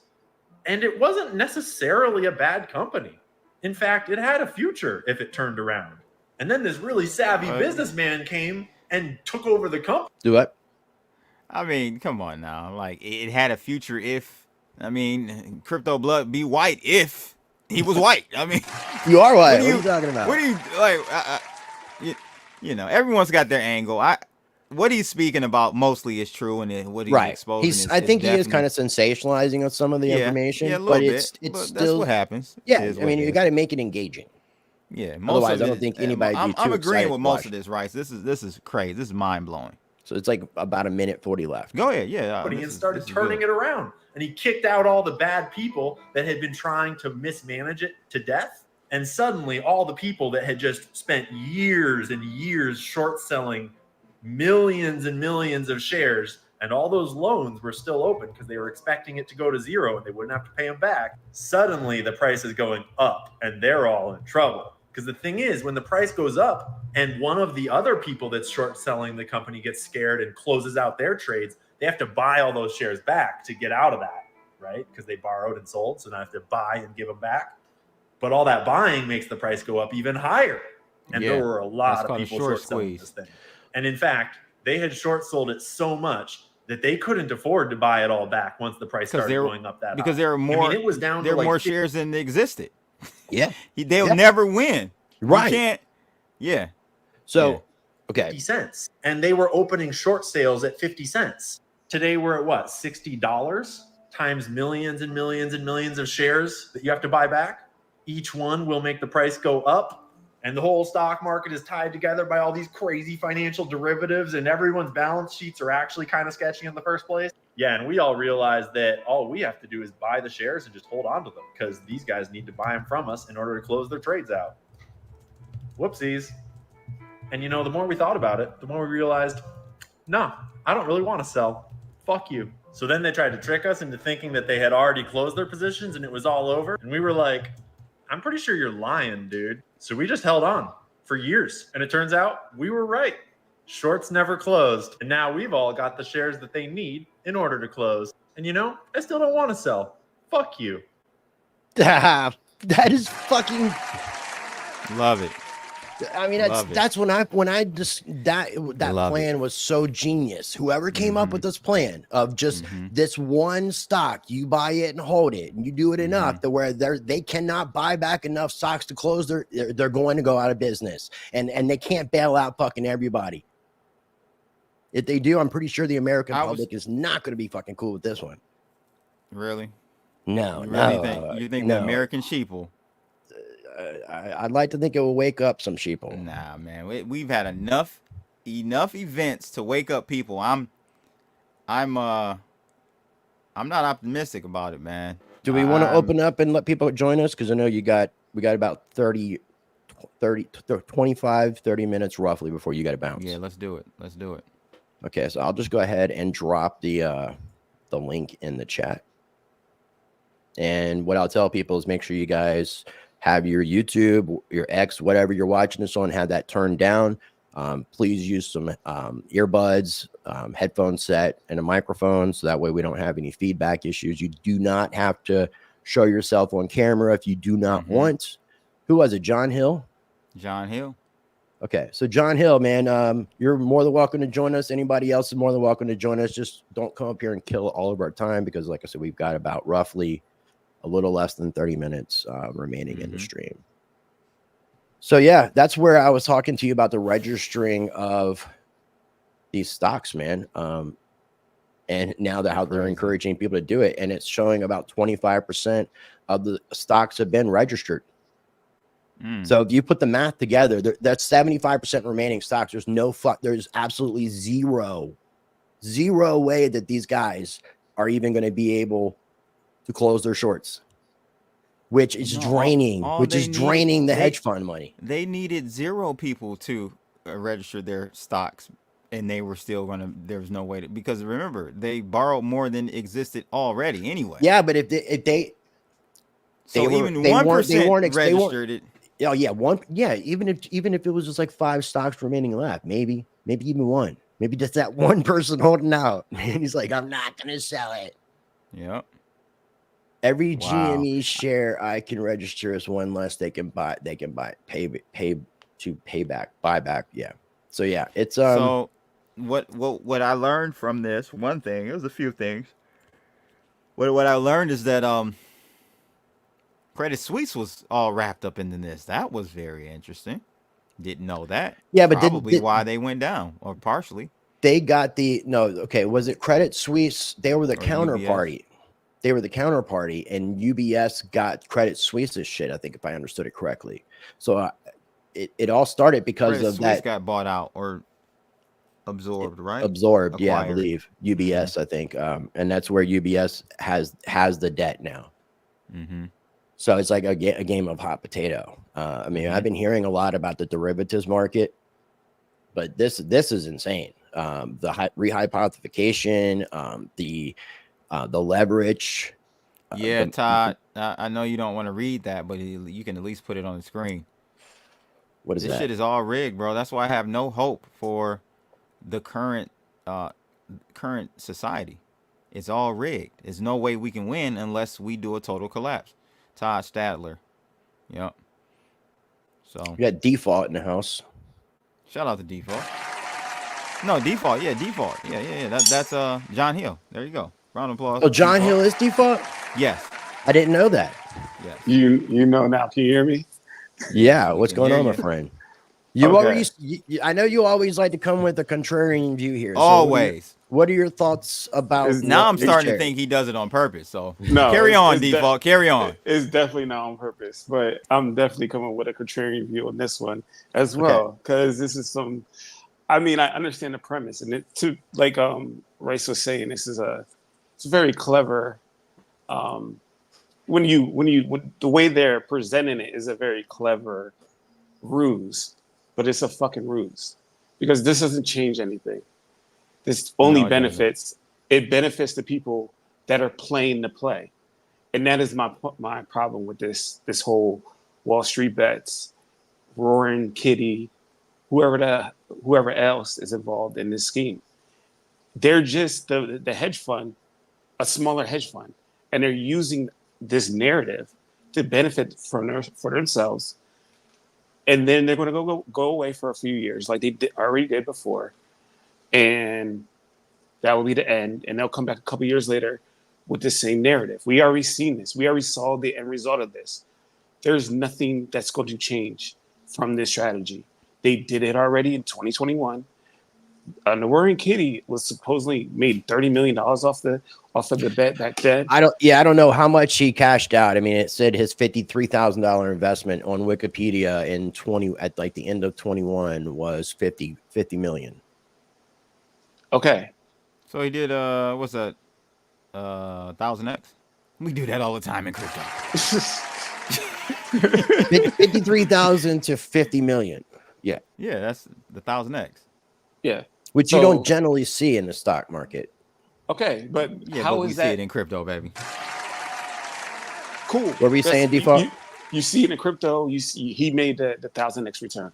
and it wasn't necessarily a bad company. In fact, it had a future if it turned around. And then this really savvy businessman came and took over the company. Do what? I mean, come on now. Like, it had a future if, I mean, Crypto Blood be white if he was white. I mean, you are white. What are you talking about? What do you, like, you know, everyone's got their angle. What he's speaking about mostly is true, and what he's exposing I think he is kind of sensationalizing on some of the information, but it's still that's what happens. Yeah, I mean, you got to make it engaging. Yeah, otherwise, I don't think anybody. I'm agreeing with most of this, right? This is crazy. This is mind blowing. So it's like about a minute 40 left. Go ahead, yeah. But he started turning it around, and he kicked out all the bad people that had been trying to mismanage it to death. And suddenly, all the people that had just spent years and years short selling millions and millions of shares, and all those loans were still open because they were expecting it to go to zero and they wouldn't have to pay them back. Suddenly the price is going up and they're all in trouble. Because the thing is, when the price goes up and one of the other people that's short selling the company gets scared and closes out their trades, they have to buy all those shares back to get out of that, right? Because they borrowed and sold, so now I have to buy and give them back. But all that buying makes the price go up even higher. And there were a lot of people short selling this thing. And in fact, they had short sold it so much that they couldn't afford to buy it all back once the price started going up that because high. there are more. I mean, it was down there to were like more shares than existed. Yeah, they'll never win. Right? You can't. Yeah. So, okay, 50 cents, and they were opening short sales at 50 cents. Today we're at what, $60 times millions and millions and millions of shares that you have to buy back. Each one will make the price go up. And the whole stock market is tied together by all these crazy financial derivatives, and everyone's balance sheets are actually kind of sketchy in the first place. Yeah, and we all realize that all we have to do is buy the shares and just hold on to them because these guys need to buy them from us in order to close their trades out. Whoopsies. And you know, the more we thought about it, the more we realized, no, I don't really want to sell. Fuck you. So then they tried to trick us into thinking that they had already closed their positions and it was all over. And we were like, I'm pretty sure you're lying, dude. So we just held on for years. And it turns out we were right. Shorts never closed. And now we've all got the shares that they need in order to close. And you know, I still don't want to sell. Fuck you. That is fucking. Love it. I mean, that's when I just that plan was so genius. Whoever came up with this plan of just this one stock, you buy it and hold it, and you do it enough to where they cannot buy back enough stocks to close they're going to go out of business, and they can't bail out fucking everybody. If they do, I'm pretty sure the American public is not going to be fucking cool with this one. Really? No, you think the American sheeple? I'd like to think it will wake up some sheeple. Nah, man, we've had enough events to wake up people. I'm not optimistic about it, man. Do we want to open up and let people join us? Because I know we got about 25, 30 minutes roughly before you got to bounce. Yeah, let's do it. Okay, so I'll just go ahead and drop the link in the chat. And what I'll tell people is make sure you guys have your YouTube, your X, whatever you're watching this on, have that turned down. Please use some earbuds, headphone set, and a microphone, so that way we don't have any feedback issues. You do not have to show yourself on camera if you do not want. Who was it? John Hill? John Hill. Okay, so John Hill, man, you're more than welcome to join us. Anybody else is more than welcome to join us. Just don't come up here and kill all of our time because, like I said, we've got about roughly a little less than 30 minutes remaining in the stream. So yeah, that's where I was talking to you about the registering of these stocks, man. And now how they're encouraging people to do it. And it's showing about 25% of the stocks have been registered. So if you put the math together, that's 75% remaining stocks. There's absolutely zero way that these guys are even going to be able to close their shorts, which is draining the hedge fund money. They needed 0 people to register their stocks, and they were still there was no way to, because remember, they borrowed more than existed already anyway. Yeah, but even 1% registered it. Oh yeah, even if it was just like 5 stocks remaining left, maybe even 1. Maybe just that one person holding out. And he's like, I'm not gonna sell it. Yep. Every GME share I can register is one less they can buy. They can buy buy back. Yeah. So yeah, it's so what I learned from this, one thing, it was a few things. What I learned is that Credit Suisse was all wrapped up into this. That was very interesting. Didn't know that. Yeah, but probably why they went down, or partially. They got was it Credit Suisse? They were the counterparty. UBS. They were the counterparty, and UBS got Credit Suisse's shit, I think, if I understood it correctly. So it all started because Credit of Suisse that. Got bought out or absorbed, right? Absorbed, acquired. Yeah, I believe UBS, I think, and that's where UBS has the debt now. So it's like a game of hot potato. I mean, I've been hearing a lot about the derivatives market, but this is insane. The rehypothecation, the leverage. Yeah, Todd, I know you don't want to read that, but you can at least put it on the screen. What is that? This shit is all rigged, bro. That's why I have no hope for the current society. It's all rigged. There's no way we can win unless we do a total collapse. Todd Stadler. Yep. So you got Default in the house. Shout out to Default. No, Default. Yeah, Default. Yeah. That's John Hill. There you go. Round of applause. Oh, John Default. Hill is Default? Yes. I didn't know that. Yes. You know now. Can you hear me? Yeah. What's going on, my friend? I know you always like to come with a contrarian view here. So always. What are your thoughts about? Now I'm starting to think he does it on purpose. So no, carry on, Default. Carry on. It's definitely not on purpose, but I'm definitely coming with a contrarian view on this one as well, because this is some. I mean, I understand the premise, and like Rice was saying, it's very clever. When the way they're presenting it is a very clever ruse, but it's a fucking ruse, because this doesn't change anything. This only benefits the people that are playing the play. And that is my problem with this whole Wall Street bets, Roaring Kitty, whoever else is involved in this scheme. They're just the hedge fund, a smaller hedge fund, and they're using this narrative to benefit for themselves. And then they're going to go away for a few years, like they already did before. And that will be the end. And they'll come back a couple years later with the same narrative. We already seen this. We already saw the end result of this. There's nothing that's going to change from this strategy. They did it already in 2021. The Roaring Kitty was supposedly made $30 million off of the bet back then. I don't know how much he cashed out. I mean, it said his $53,000 investment on Wikipedia at like the end of 21 was 50 million. Okay. So he did what's that? 1000x? We do that all the time in crypto. 53,000 to 50 million. Yeah. Yeah, that's the 1000x. Yeah. Which you don't generally see in the stock market. Okay, but how is that? We see it in crypto, baby. Cool. What were you saying, Default? You see it in crypto. You see he made the 1000x return.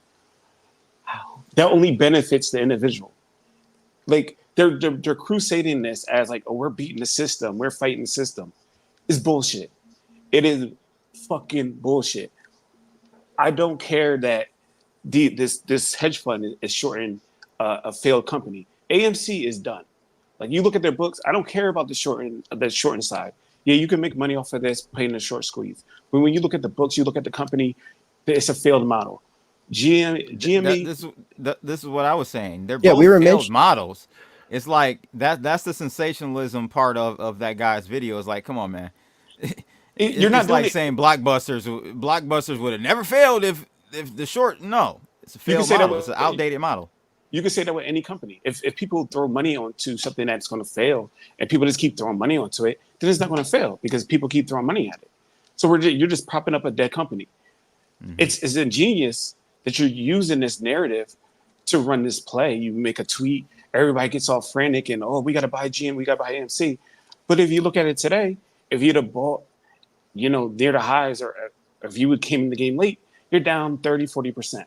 That only benefits the individual. Like they're crusading this as like, oh, we're beating the system, we're fighting the system. It's bullshit. It is fucking bullshit. I don't care that this hedge fund is shorting a failed company. AMC is done. Like you look at their books, I don't care about the shorting side. Yeah, you can make money off of this playing the short squeeze. But when you look at the books, you look at the company, it's a failed model. GME. This is what I was saying. They're both failed models, It's like that's the sensationalism part of that guy's video. It's like, come on, man. You're not It's like doing it. saying blockbusters would have never failed if the short. No, it's a You can failed say that model. It's an outdated model. You can say that with any company. If people throw money onto something that's going to fail, and people just keep throwing money onto it, then it's not going to fail because people keep throwing money at it. So you're just propping up a dead company. It's ingenious that you're using this narrative to run this play. You make a tweet, everybody gets all frantic and, oh, we got to buy GM, we got to buy AMC. But if you look at it today, if you'd have bought, near the highs, or if you came in the game late, you're down 30, 40%.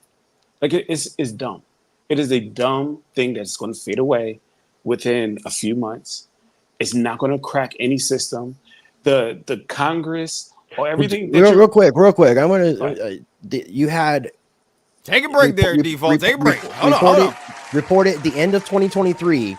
Like it's dumb. It is a dumb thing that's going to fade away within a few months. It's not going to crack any system. The Congress or everything. Real quick. I want to. You had. Take a break there, default. Take a break. Hold on. Reported at the end of 2023,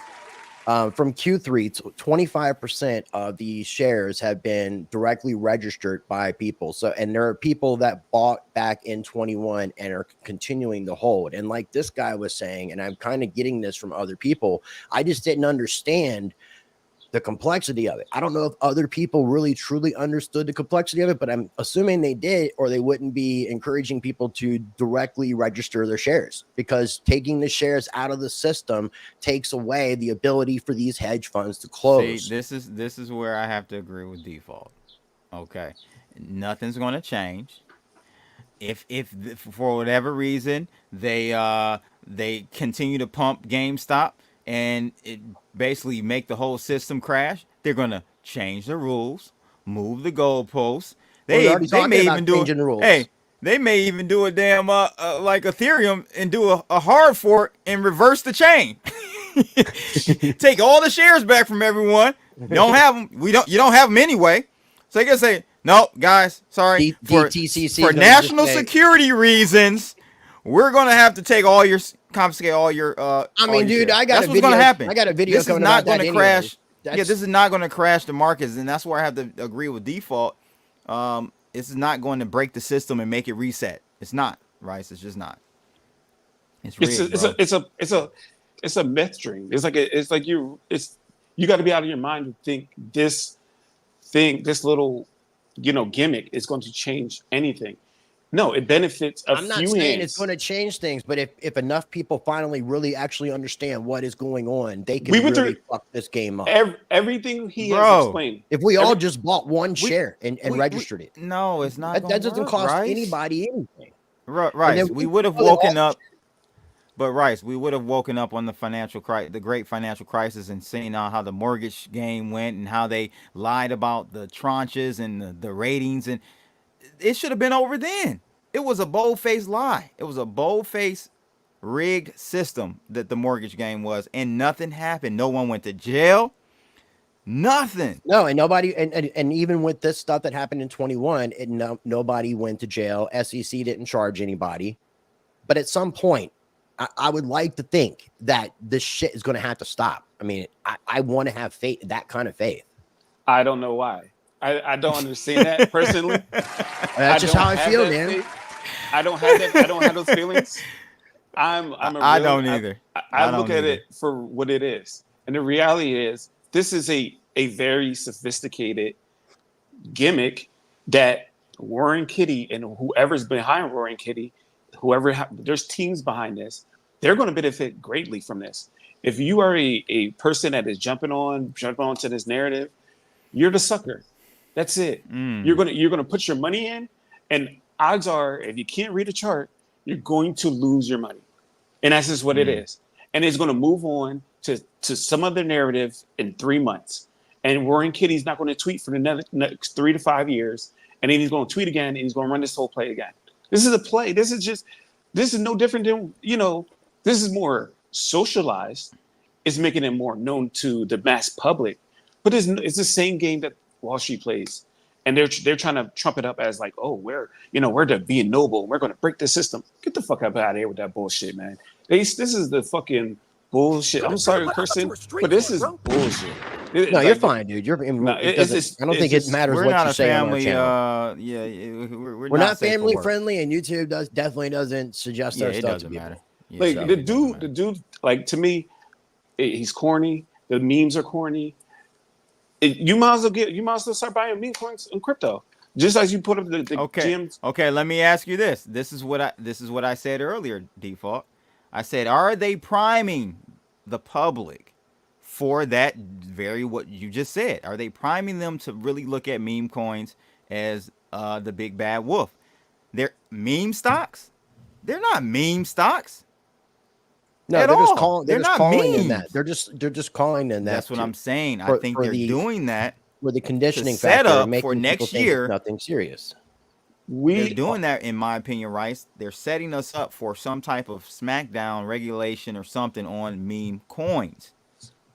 from Q3, 25% of the shares have been directly registered by people. So, and there are people that bought back in 21 and are continuing to hold. And like this guy was saying, and I'm kind of getting this from other people, I just didn't understand the complexity of it. I don't know if other people really truly understood the complexity of it, but I'm assuming they did, or they wouldn't be encouraging people to directly register their shares, because taking the shares out of the system takes away the ability for these hedge funds to close. See, this is where I have to agree with default. Okay, nothing's going to change. If for whatever reason they continue to pump GameStop and it basically make the whole system crash, they're gonna change the rules, move the goalposts. They may even do it. Rules. Hey, they may even do a damn like Ethereum and do a hard fork and reverse the chain. Take all the shares back from everyone. Don't have them. You don't have them anyway. So they can say, no, guys, sorry, for national security reasons, we're gonna have to take all your, confiscate all your. I mean, dude, shares. I got that's a what's video. gonna happen. I got a video. This is not going to crash. Yeah, this is not going to crash the markets, and that's where I have to agree with default. It's not going to break the system and make it reset. It's not, Rice. It's just not. It's a myth dream. It's like you got to be out of your mind to think this little gimmick is going to change anything. No, it benefits a few hands. I'm not saying it's going to change things, but if enough people finally really actually understand what is going on, they can really fuck this game up. Everything he has explained. If we all just bought one share and registered it. No, it's not. That doesn't cost anybody anything. Right. We would have woken up. But Rice, we would have woken up on the great financial crisis, and seen how the mortgage game went and how they lied about the tranches and the ratings, and it should have been over then. It was a bold-faced lie. It was a bold-faced rigged system that the mortgage game was, and nothing happened. No one went to jail. Nothing. No, and nobody, and even with this stuff that happened in 21, nobody went to jail. SEC didn't charge anybody. But at some point, I would like to think that this shit is going to have to stop. I mean, I want to have faith, that kind of faith. I don't know why. I don't understand that personally. That's just how I feel, man. Faith. I don't have that. I don't have those feelings. I don't either. I look at it for what it is, and the reality is, this is a very sophisticated gimmick that Warren Kitty and whoever's behind Warren Kitty, there's teams behind this, they're going to benefit greatly from this. If you are a person that is jumping onto this narrative, you're the sucker. That's it. You're gonna put your money in, and odds are, if you can't read a chart, you're going to lose your money. And that's just what it is. And it's going to move on to some other narrative in 3 months. And Warren Kitty's not going to tweet for the next 3 to 5 years. And then he's going to tweet again, and he's going to run this whole play again. This is a play. This is no different than, this is more socialized. It's making it more known to the mass public. But it's the same game that Wall Street plays. And they're trying to trump it up as like, oh, we're being noble. We're going to break the system. Get the fuck up out of here with that bullshit, man. This is the fucking bullshit. I'm sorry, person, but this is bullshit. No, you're fine, dude. I don't think it matters what you say on our channel. We're not family friendly, and YouTube definitely doesn't suggest our stuff to people. Yeah, like the dude, like, to me, He's corny. The memes are corny. You might as well start buying meme coins in crypto. Just as you put up the GMs. Okay, let me ask you this. This is what I said earlier, Default. I said, are they priming the public for that very what you just said? Are they priming them to really look at meme coins as the big bad wolf? They're meme stocks? They're not meme stocks. No, they're just calling. They're just calling in that. They're just calling in that. That's what I'm saying. I think they're doing that for the conditioning set factor, up for next year. Nothing serious. They're doing that, in my opinion, Rice. They're setting us up for some type of smackdown regulation or something on meme coins.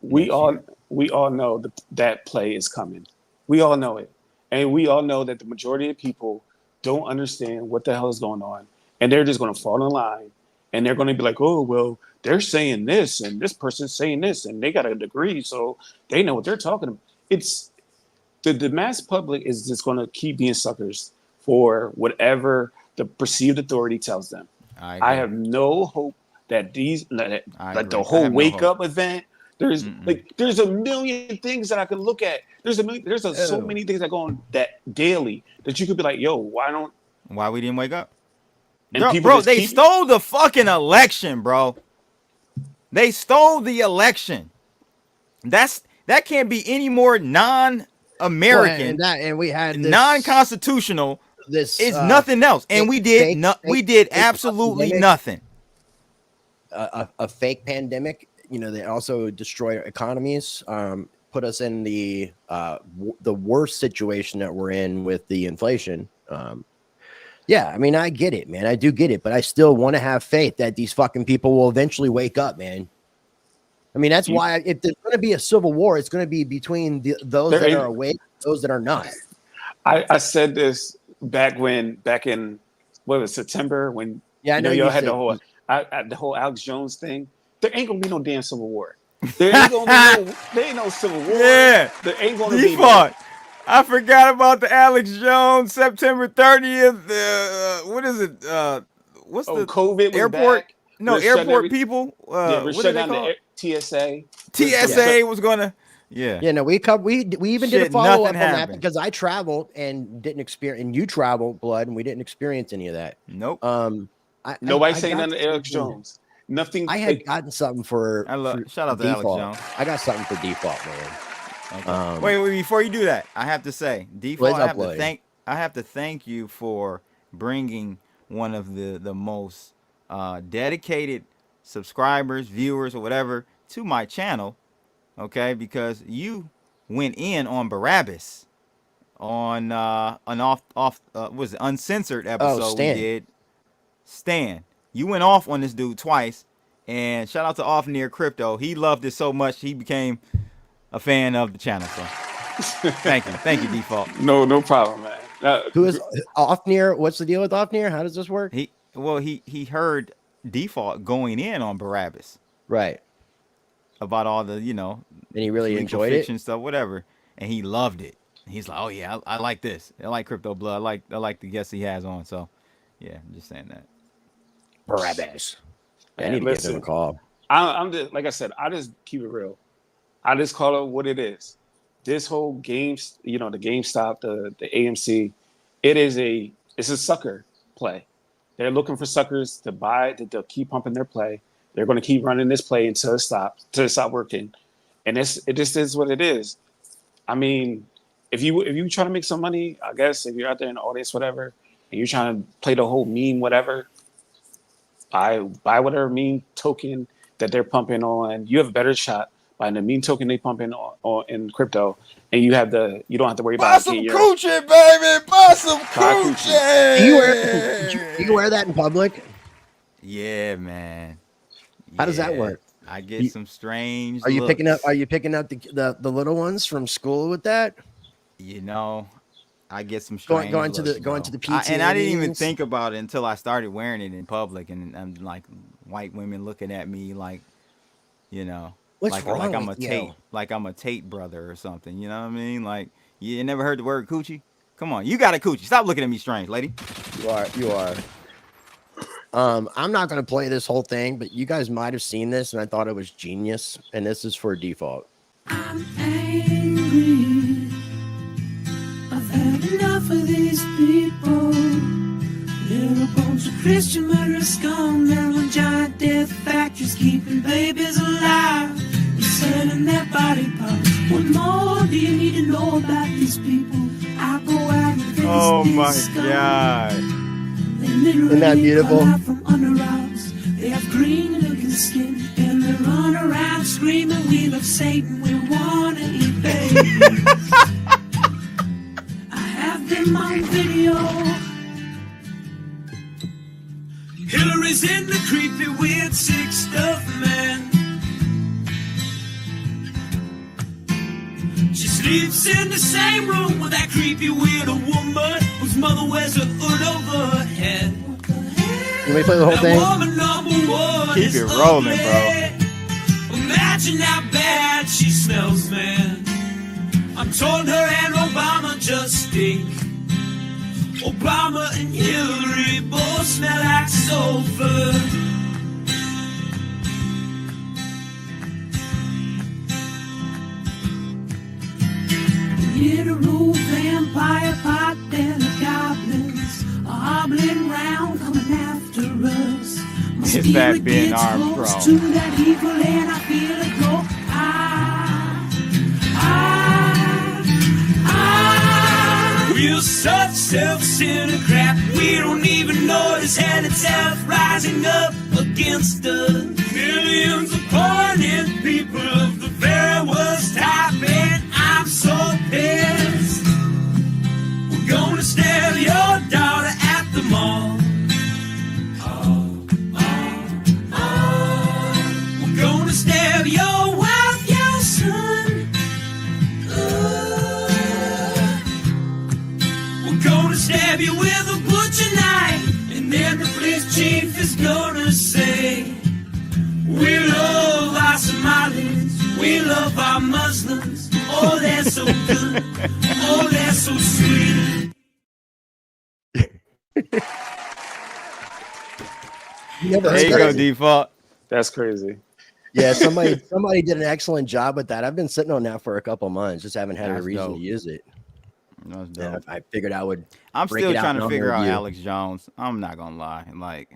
We all know that play is coming. We all know it, and we all know that the majority of people don't understand what the hell is going on, and they're just going to fall in line, and they're going to be like, "Oh, well, they're saying this, and this person's saying this, and they got a degree, so they know what they're talking about." It's the mass public is just going to keep being suckers for whatever the perceived authority tells them. I have no hope that the whole wake up event. There's a million things that I can look at. There's so many things that go on that daily that you could be like, yo, why we didn't wake up? And bro, they stole the fucking election, bro. They stole the election. That can't be any more non-American, and we had this, non-constitutional. This is nothing else, and we did absolutely nothing. A fake pandemic. You know, they also destroy economies. Put us in the worst situation that we're in with the inflation. Yeah, I mean, I get it, man. I do get it, but I still want to have faith that these fucking people will eventually wake up, man. I mean, that's why if there's going to be a civil war, it's going to be between those that are awake, those that are not. I said this back in what was September when y'all had the whole Alex Jones thing. There ain't gonna be no damn civil war. There ain't no civil war. Yeah, there ain't gonna be. I forgot about the Alex Jones September 30th. What is it? What's the COVID airport? Back. No, airport people. We're shutting down the TSA. TSA was gonna. Yeah. Yeah. No, we even did a follow up on that because I traveled and didn't experience, and you traveled, Blood, and we didn't experience any of that. Nope. Nobody's saying nothing to Alex Jones. Nothing. I had gotten something for. Shout out to Default. Alex Jones. I got something for Default, man. Okay. Wait, before you do that, I have to say, Default, I have to thank you for bringing one of the most dedicated subscribers, viewers, or whatever to my channel. Okay, because you went in on Barabbas on an was it uncensored episode we did. Stan, you went off on this dude twice, and shout out to Off Near Crypto. He loved it so much he became a fan of the channel. So thank you, Default. No problem, man. Who is Off Near? What's the deal with Off Near? How does this work? He heard Default going in on Barabbas, right? About all the and he really enjoyed it and stuff, whatever, and he loved it. He's like, oh yeah, I like this. I like Crypto Blood. I like the guests he has on. So yeah, I'm just saying that. Barabbas. I need to give him a call. I'm just, like I said, I just keep it real. I just call it what it is. This whole games, the GameStop, the AMC, it's a sucker play. They're looking for suckers to buy, that they'll keep pumping their play. They're going to keep running this play until it stops working. And it just is what it is. I mean, if you trying to make some money, I guess if you're out there in the audience, whatever, and you're trying to play the whole meme, whatever, buy whatever meme token that they're pumping on. You have a better shot buying the meme token they pump in crypto, and you don't have to worry about buy some coochie, baby. Buy some coochie. Do you wear that in public? Yeah, man. How does that work? I get some strange. Are you picking up the little ones from school with that? I get some strange going to the PTA and I didn't even think about it until I started wearing it in public, and I'm like white women looking at me like, What's wrong like I'm with a you? Tate, like I'm a Tate brother or something. You know what I mean? Like, you never heard the word coochie? Come on, you got a coochie. Stop looking at me strange, lady. You are. I'm not going to play this whole thing, but you guys might have seen this, and I thought it was genius. And this is for default. I'm angry. I've had enough of these people. They're a bunch of Christian murderers, scum. They're on giant death factories, keeping babies alive and selling their body parts. What more do you need to know about these people? I go out and face Oh these my scum. God. They literally Isn't that beautiful? come out from under rocks. They have green looking skin and they run around screaming, "We love Satan, we wanna eat babies." I have them on video. Hillary's in the creepy, weird, sick stuff, man. She sleeps in the same room with that creepy, weird woman whose mother wears a hood over her head. You may play the whole thing. Woman number one Keep is it rolling, ugly. Imagine how bad she smells, man. I'm told her and Obama just stink. Obama and Hillary both smell like sulfur. Literal vampire pot and the goblins are hobbling round coming after us. My It's that spirit Ben gets Armstrong. close to that evil and I feel it go. We're such self-centered crap. We don't even notice and itself rising up against us. Millions of pointed people of the very worst type, and I'm so pissed. We're gonna stab your daughter at the mall. We're gonna stab your wife, your son. We're gonna stab you with a butcher knife, and then the police chief is gonna say, "We love our Somalis, we love our Muslims. Oh, they're so good. Oh, they're so sweet." There you go, default. That's crazy. Yeah, somebody did an excellent job with that. I've been sitting on that for a couple months, just haven't had a That's reason dope. to use it. That's Yeah, dope. I figured I would. I'm break still it out trying and to I'll figure out review. Alex Jones. I'm not gonna lie. Like,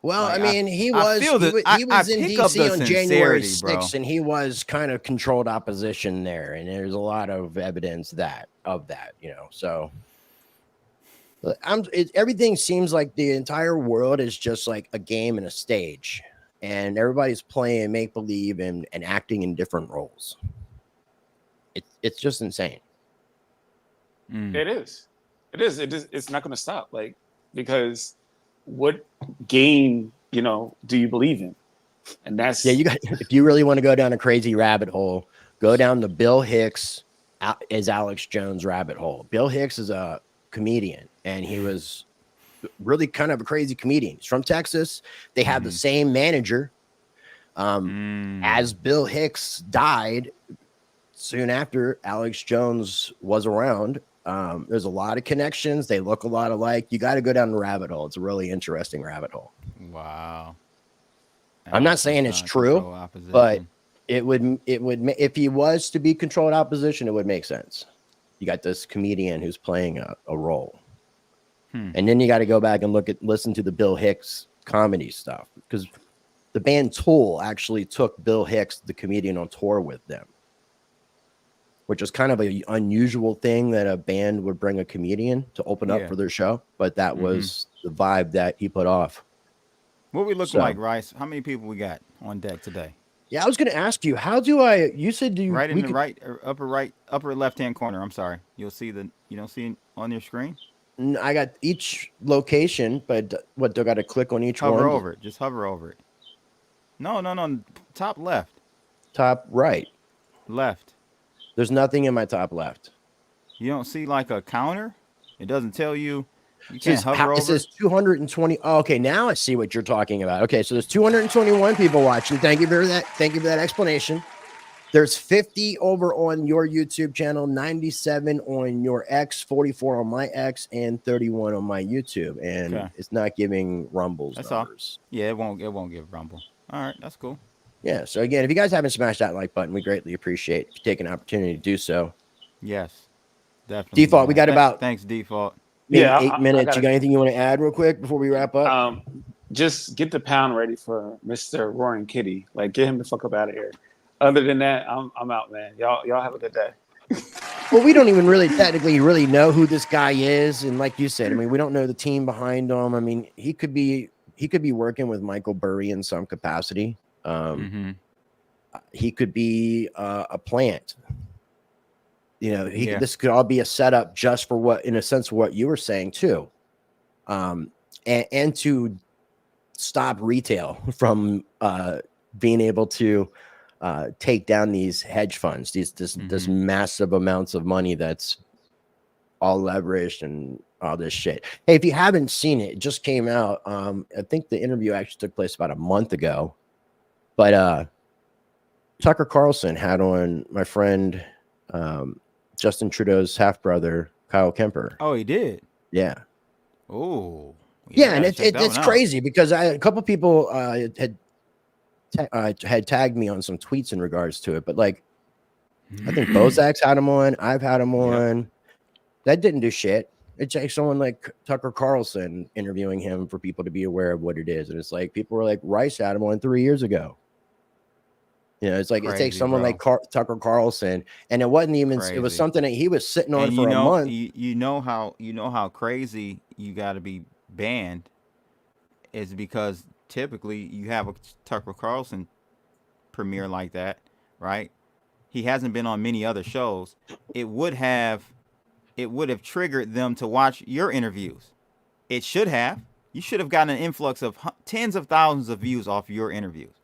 Well, Like, I mean, he I was feel that- he I was in pick up DC the on January sincerity, bro. 6th, and he was kind of controlled opposition there, and there's a lot of evidence of that, you know. So, everything seems like the entire world is just like a game and a stage, and everybody's playing make believe and acting in different roles. It's just insane. It is. It's not going to stop. Like, because what game, do you believe in? And that's You got. If you really want to go down a crazy rabbit hole, go down the Bill Hicks is Alex Jones rabbit hole. Bill Hicks is a comedian, and he was really kind of a crazy comedian. He's from Texas. They have the same manager. As Bill Hicks died soon after Alex Jones was around. There's a lot of connections. They look a lot alike. You got to go down the rabbit hole. It's a really interesting rabbit hole. wow. I'm not saying it's true, but it would if he was to be controlled opposition, it would make sense. You got this comedian who's playing a role, and then you got to go back and listen to the Bill Hicks comedy stuff, because the band Tool actually took Bill Hicks, the comedian, on tour with them, which is kind of an unusual thing that a band would bring a comedian to open up for their show. But that was the vibe that he put off. What we looking like, Rice? How many people we got on deck today? Yeah, I was going to ask you, how do I? You said Right in the upper left-hand corner. I'm sorry. You'll see you don't see it on your screen. I got each location, but what do I got to click on each one? Hover over it. Just hover over it. No. Top left. Top right. Left. There's nothing in my top left. You don't see like a counter? It doesn't tell you. You can't hover over. It says 220. Oh, okay, now I see what you're talking about. Okay, so there's 221 people watching. Thank you for that. Thank you for that explanation. There's 50 over on your YouTube channel, 97 on your X, 44 on my X, and 31 on my YouTube. And it's not giving Rumble's numbers. All. Yeah, it won't give Rumble. All right, that's cool. Yeah. So again, if you guys haven't smashed that like button, we greatly appreciate if you take an opportunity to do so. Yes, definitely. Default, we got about thanks, Default. Maybe 8 minutes. You got anything you want to add real quick before we wrap up? Just get the pound ready for Mr. Roaring Kitty. Like, get him the fuck up out of here. Other than that, I'm out, man. Y'all have a good day. Well, we don't even really technically really know who this guy is, and like you said, I mean, we don't know the team behind him. I mean, he could be working with Michael Burry in some capacity. He could be a plant. You know, this could all be a setup just for what, in a sense, what you were saying too, and to stop retail from being able to take down these hedge funds, this massive amounts of money that's all leveraged and all this shit. Hey, if you haven't seen it, it just came out. I think the interview actually took place about a month ago, but Tucker Carlson had on my friend Justin Trudeau's half brother, Kyle Kemper. Oh, he did? Yeah. Oh. Yeah, and it's crazy because a couple people had tagged me on some tweets in regards to it, but like I think Bozak's had him on, I've had him on. That didn't do shit. It takes someone like Tucker Carlson interviewing him for people to be aware of what it is, and it's like people were like, Rice had him on 3 years ago. You know, it's like it takes someone like Tucker Carlson, and it wasn't even. It was something that he was sitting on for a month. You know how crazy you got to be banned is because typically you have a Tucker Carlson premiere like that, right? He hasn't been on many other shows. It would have triggered them to watch your interviews. It should have. You should have gotten an influx of tens of thousands of views off your interviews.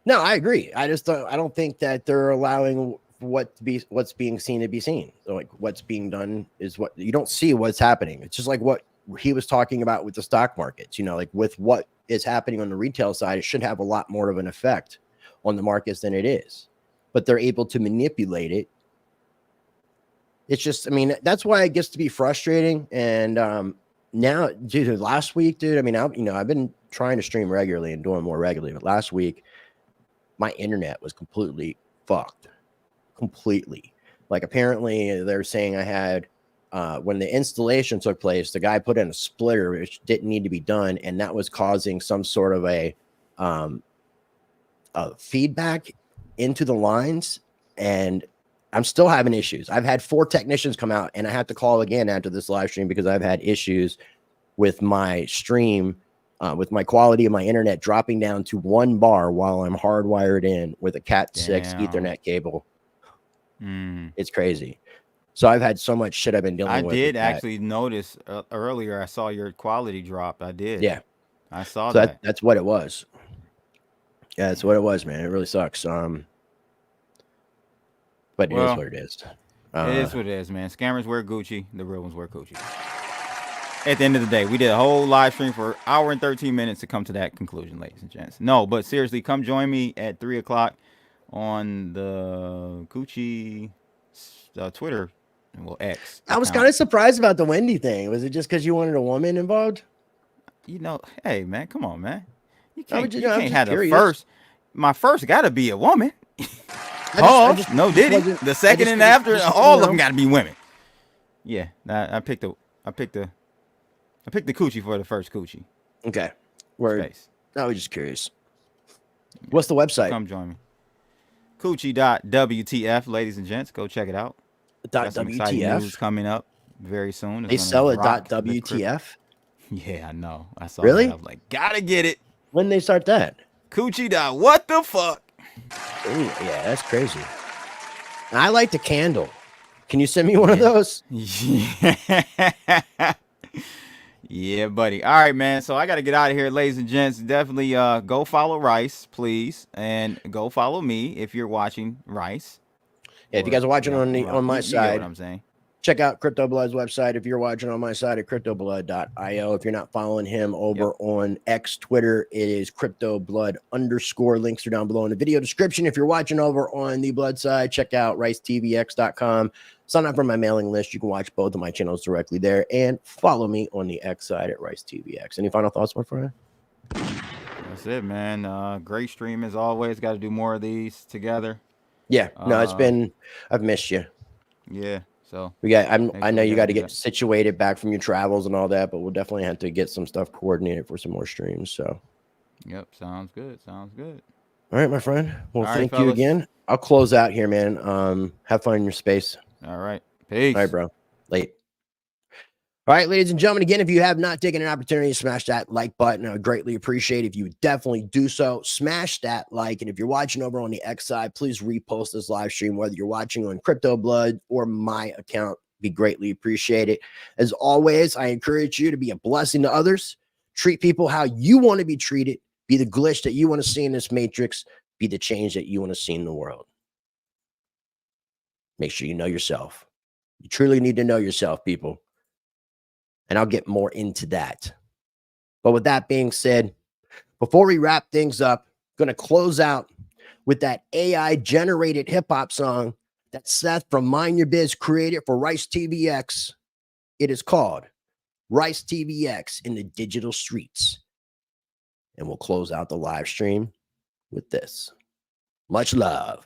No, I agree. I don't think that they're allowing what's being seen to be seen. So like what's being done is what you don't see what's happening. It's just like what he was talking about with the stock markets, you know, like with what is happening on the retail side, it should have a lot more of an effect on the markets than it is, but they're able to manipulate it. It's just, I mean, that's why it gets to be frustrating. And now, dude, last week, dude, I mean, I've been trying to stream regularly and doing more regularly, but last week, my internet was completely fucked. Completely. Like apparently they're saying I had when the installation took place, the guy put in a splitter which didn't need to be done, and that was causing some sort of a feedback into the lines, and I'm still having issues. I've had 4 technicians come out, and I have to call again after this live stream because I've had issues with my stream. With my quality of my internet dropping down to 1 bar while I'm hardwired in with a Cat 6 Ethernet cable. It's crazy. So I've had so much shit I've been dealing with. I did actually notice earlier. I saw your quality drop. I did. Yeah, I saw that. That's what it was. Yeah, that's what it was, man. It really sucks. But it is what it is. It is what it is, man. Scammers wear Gucci. The real ones wear Gucci. At the end of the day, we did a whole live stream for an hour and 13 minutes to come to that conclusion, ladies and gents. No, but seriously, come join me at 3 o'clock on the Gucci Twitter, well, X. I was kind of surprised about the Wendy thing. Was it just because you wanted a woman involved? You know, hey, man, come on, man. You can't have the first. My first got to be a woman. No, did he? The second and after, all of them got to be women. Yeah, I picked the coochie for the first coochie. Okay. Word. I was just curious. What's the website? Come join me. Coochie.wtf, ladies and gents. Go check it out. .wtf? News coming up very soon. They sell it .wtf? Yeah, I know. I saw really? I was like, gotta get it. When they start that? Coochie. What the fuck? Ooh, yeah, that's crazy. I like the candle. Can you send me one of those? Yeah. Yeah, buddy. All right, man. So I got to get out of here, ladies and gents. Definitely go follow Rice, please. And go follow me if you're watching Rice. Yeah, if you guys are watching on my side. You get what I'm saying. Check out Crypto Blood's website if you're watching on my side at cryptoblood.io. If you're not following him over on X, Twitter, it is CryptoBlood_. Links are down below in the video description. If you're watching over on the Blood side, check out ricetvx.com. Sign up for my mailing list. You can watch both of my channels directly there, and follow me on the X side at ricetvx. Any final thoughts, my friend? That's it, man. Great stream as always. Got to do more of these together. Yeah, no, it's been, I've missed you. Yeah. So I know you got to get situated back from your travels and all that, but we'll definitely have to get some stuff coordinated for some more streams. So, yep, sounds good. Sounds good. All right, my friend. Well, all thank right, you again. I'll close out here, man. Have fun in your space. All right, peace. All right, bro. Late. All right, ladies and gentlemen, again, if you have not taken an opportunity to smash that like button, I would greatly appreciate it if you would definitely do so. Smash that like, and if you're watching over on the X side, please repost this live stream, whether you're watching on Crypto Blood or my account. Be greatly appreciated. As always, I encourage you to be a blessing to others. Treat people how you want to be treated. Be the glitch that you want to see in this matrix. Be the change that you want to see in the world. Make sure you know yourself. You truly need to know yourself, people. And I'll get more into that. But with that being said, before we wrap things up, I'm going to close out with that AI-generated hip-hop song that Seth from Mind Your Biz created for Rice TVX. It is called Rice TVX in the Digital Streets. And we'll close out the live stream with this. Much love.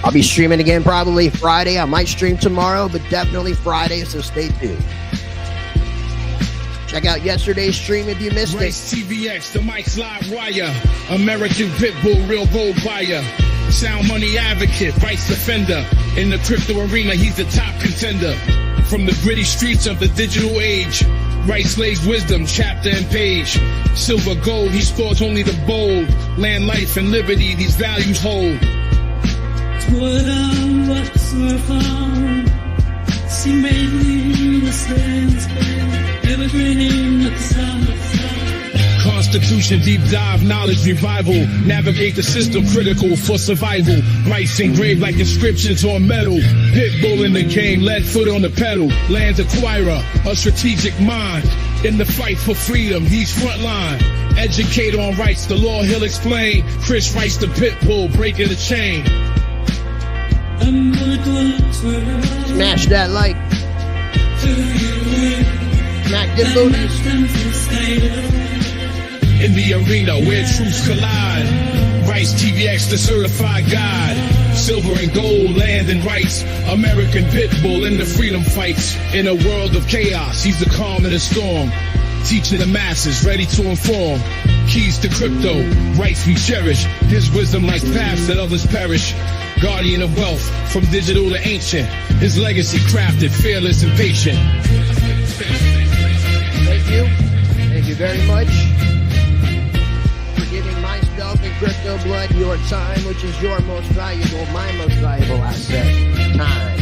I'll be streaming again probably Friday. I might stream tomorrow, but definitely Friday, so stay tuned. Check out yesterday's stream if you missed Rice it. TVX, the Mike's Live Wire, American Pitbull, real gold buyer, sound money advocate, vice defender. In the crypto arena, he's the top contender. From the gritty streets of the digital age, Rice lays wisdom, chapter and page. Silver, gold, he sports only the bold. Land, life, and liberty, these values hold. What I watch surf on, see mainly the sands, evergreen at the sun. Constitution, deep dive, knowledge revival. Navigate the system, critical for survival. Rice engraved like inscriptions on metal. Pitbull in the game, lead foot on the pedal. Land acquirer, a strategic mind. In the fight for freedom, he's frontline. Educate on rights, the law he'll explain. Chris Rice, the Pitbull, breaking the chain. Smash that like. Smack them booties. In the arena where truths collide. Rice TVX, the certified guide. Silver and gold, land and rights. American Pitbull in the freedom fights. In a world of chaos, he's the calm in the storm. Teaching the masses, ready to inform. Keys to crypto, rights we cherish. His wisdom like paths that others perish. Guardian of wealth, from digital to ancient. His legacy crafted, fearless and patient. Thank you. Thank you very much for giving myself and Crypto Blood your time, which is your most valuable, my most valuable asset, time.